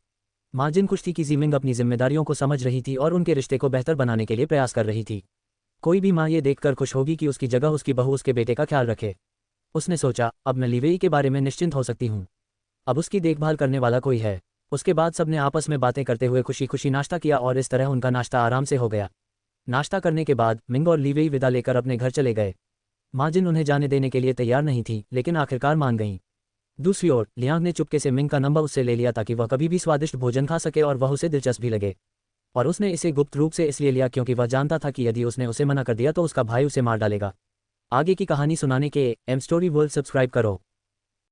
माँ जिन खुश थी कि जिमिंग अपनी जिम्मेदारियों को समझ रही थी और उनके रिश्ते को बेहतर बनाने के लिए प्रयास कर रही थी। कोई भी माँ ये देखकर खुश होगी कि उसकी जगह उसकी बहू उसके बेटे का ख्याल रखे। उसने सोचा, अब मैं लिवेई के बारे में निश्चिंत हो सकती हूँ। अब उसकी देखभाल करने वाला कोई है। उसके बाद सबने आपस में बातें करते हुए खुशी खुशी नाश्ता किया और इस तरह उनका नाश्ता आराम से हो गया। नाश्ता करने के बाद मिंग और लिवेई विदा लेकर अपने घर चले गए। माँ जिन उन्हें जाने देने के लिए तैयार नहीं थी, लेकिन आखिरकार मान गईं। दूसरी ओर लियांग ने चुपके से मिंग का नंबर उससे ले लिया ताकि वह कभी भी स्वादिष्ट भोजन खा सके और वह उसे दिलचस्प भी लगे। और उसने इसे गुप्त रूप से इसलिए लिया क्योंकि वह जानता था कि यदि उसने उसे मना कर दिया तो उसका भाई उसे मार डालेगा। आगे की कहानी सुनाने के एम स्टोरी वर्ल्ड सब्सक्राइब करो।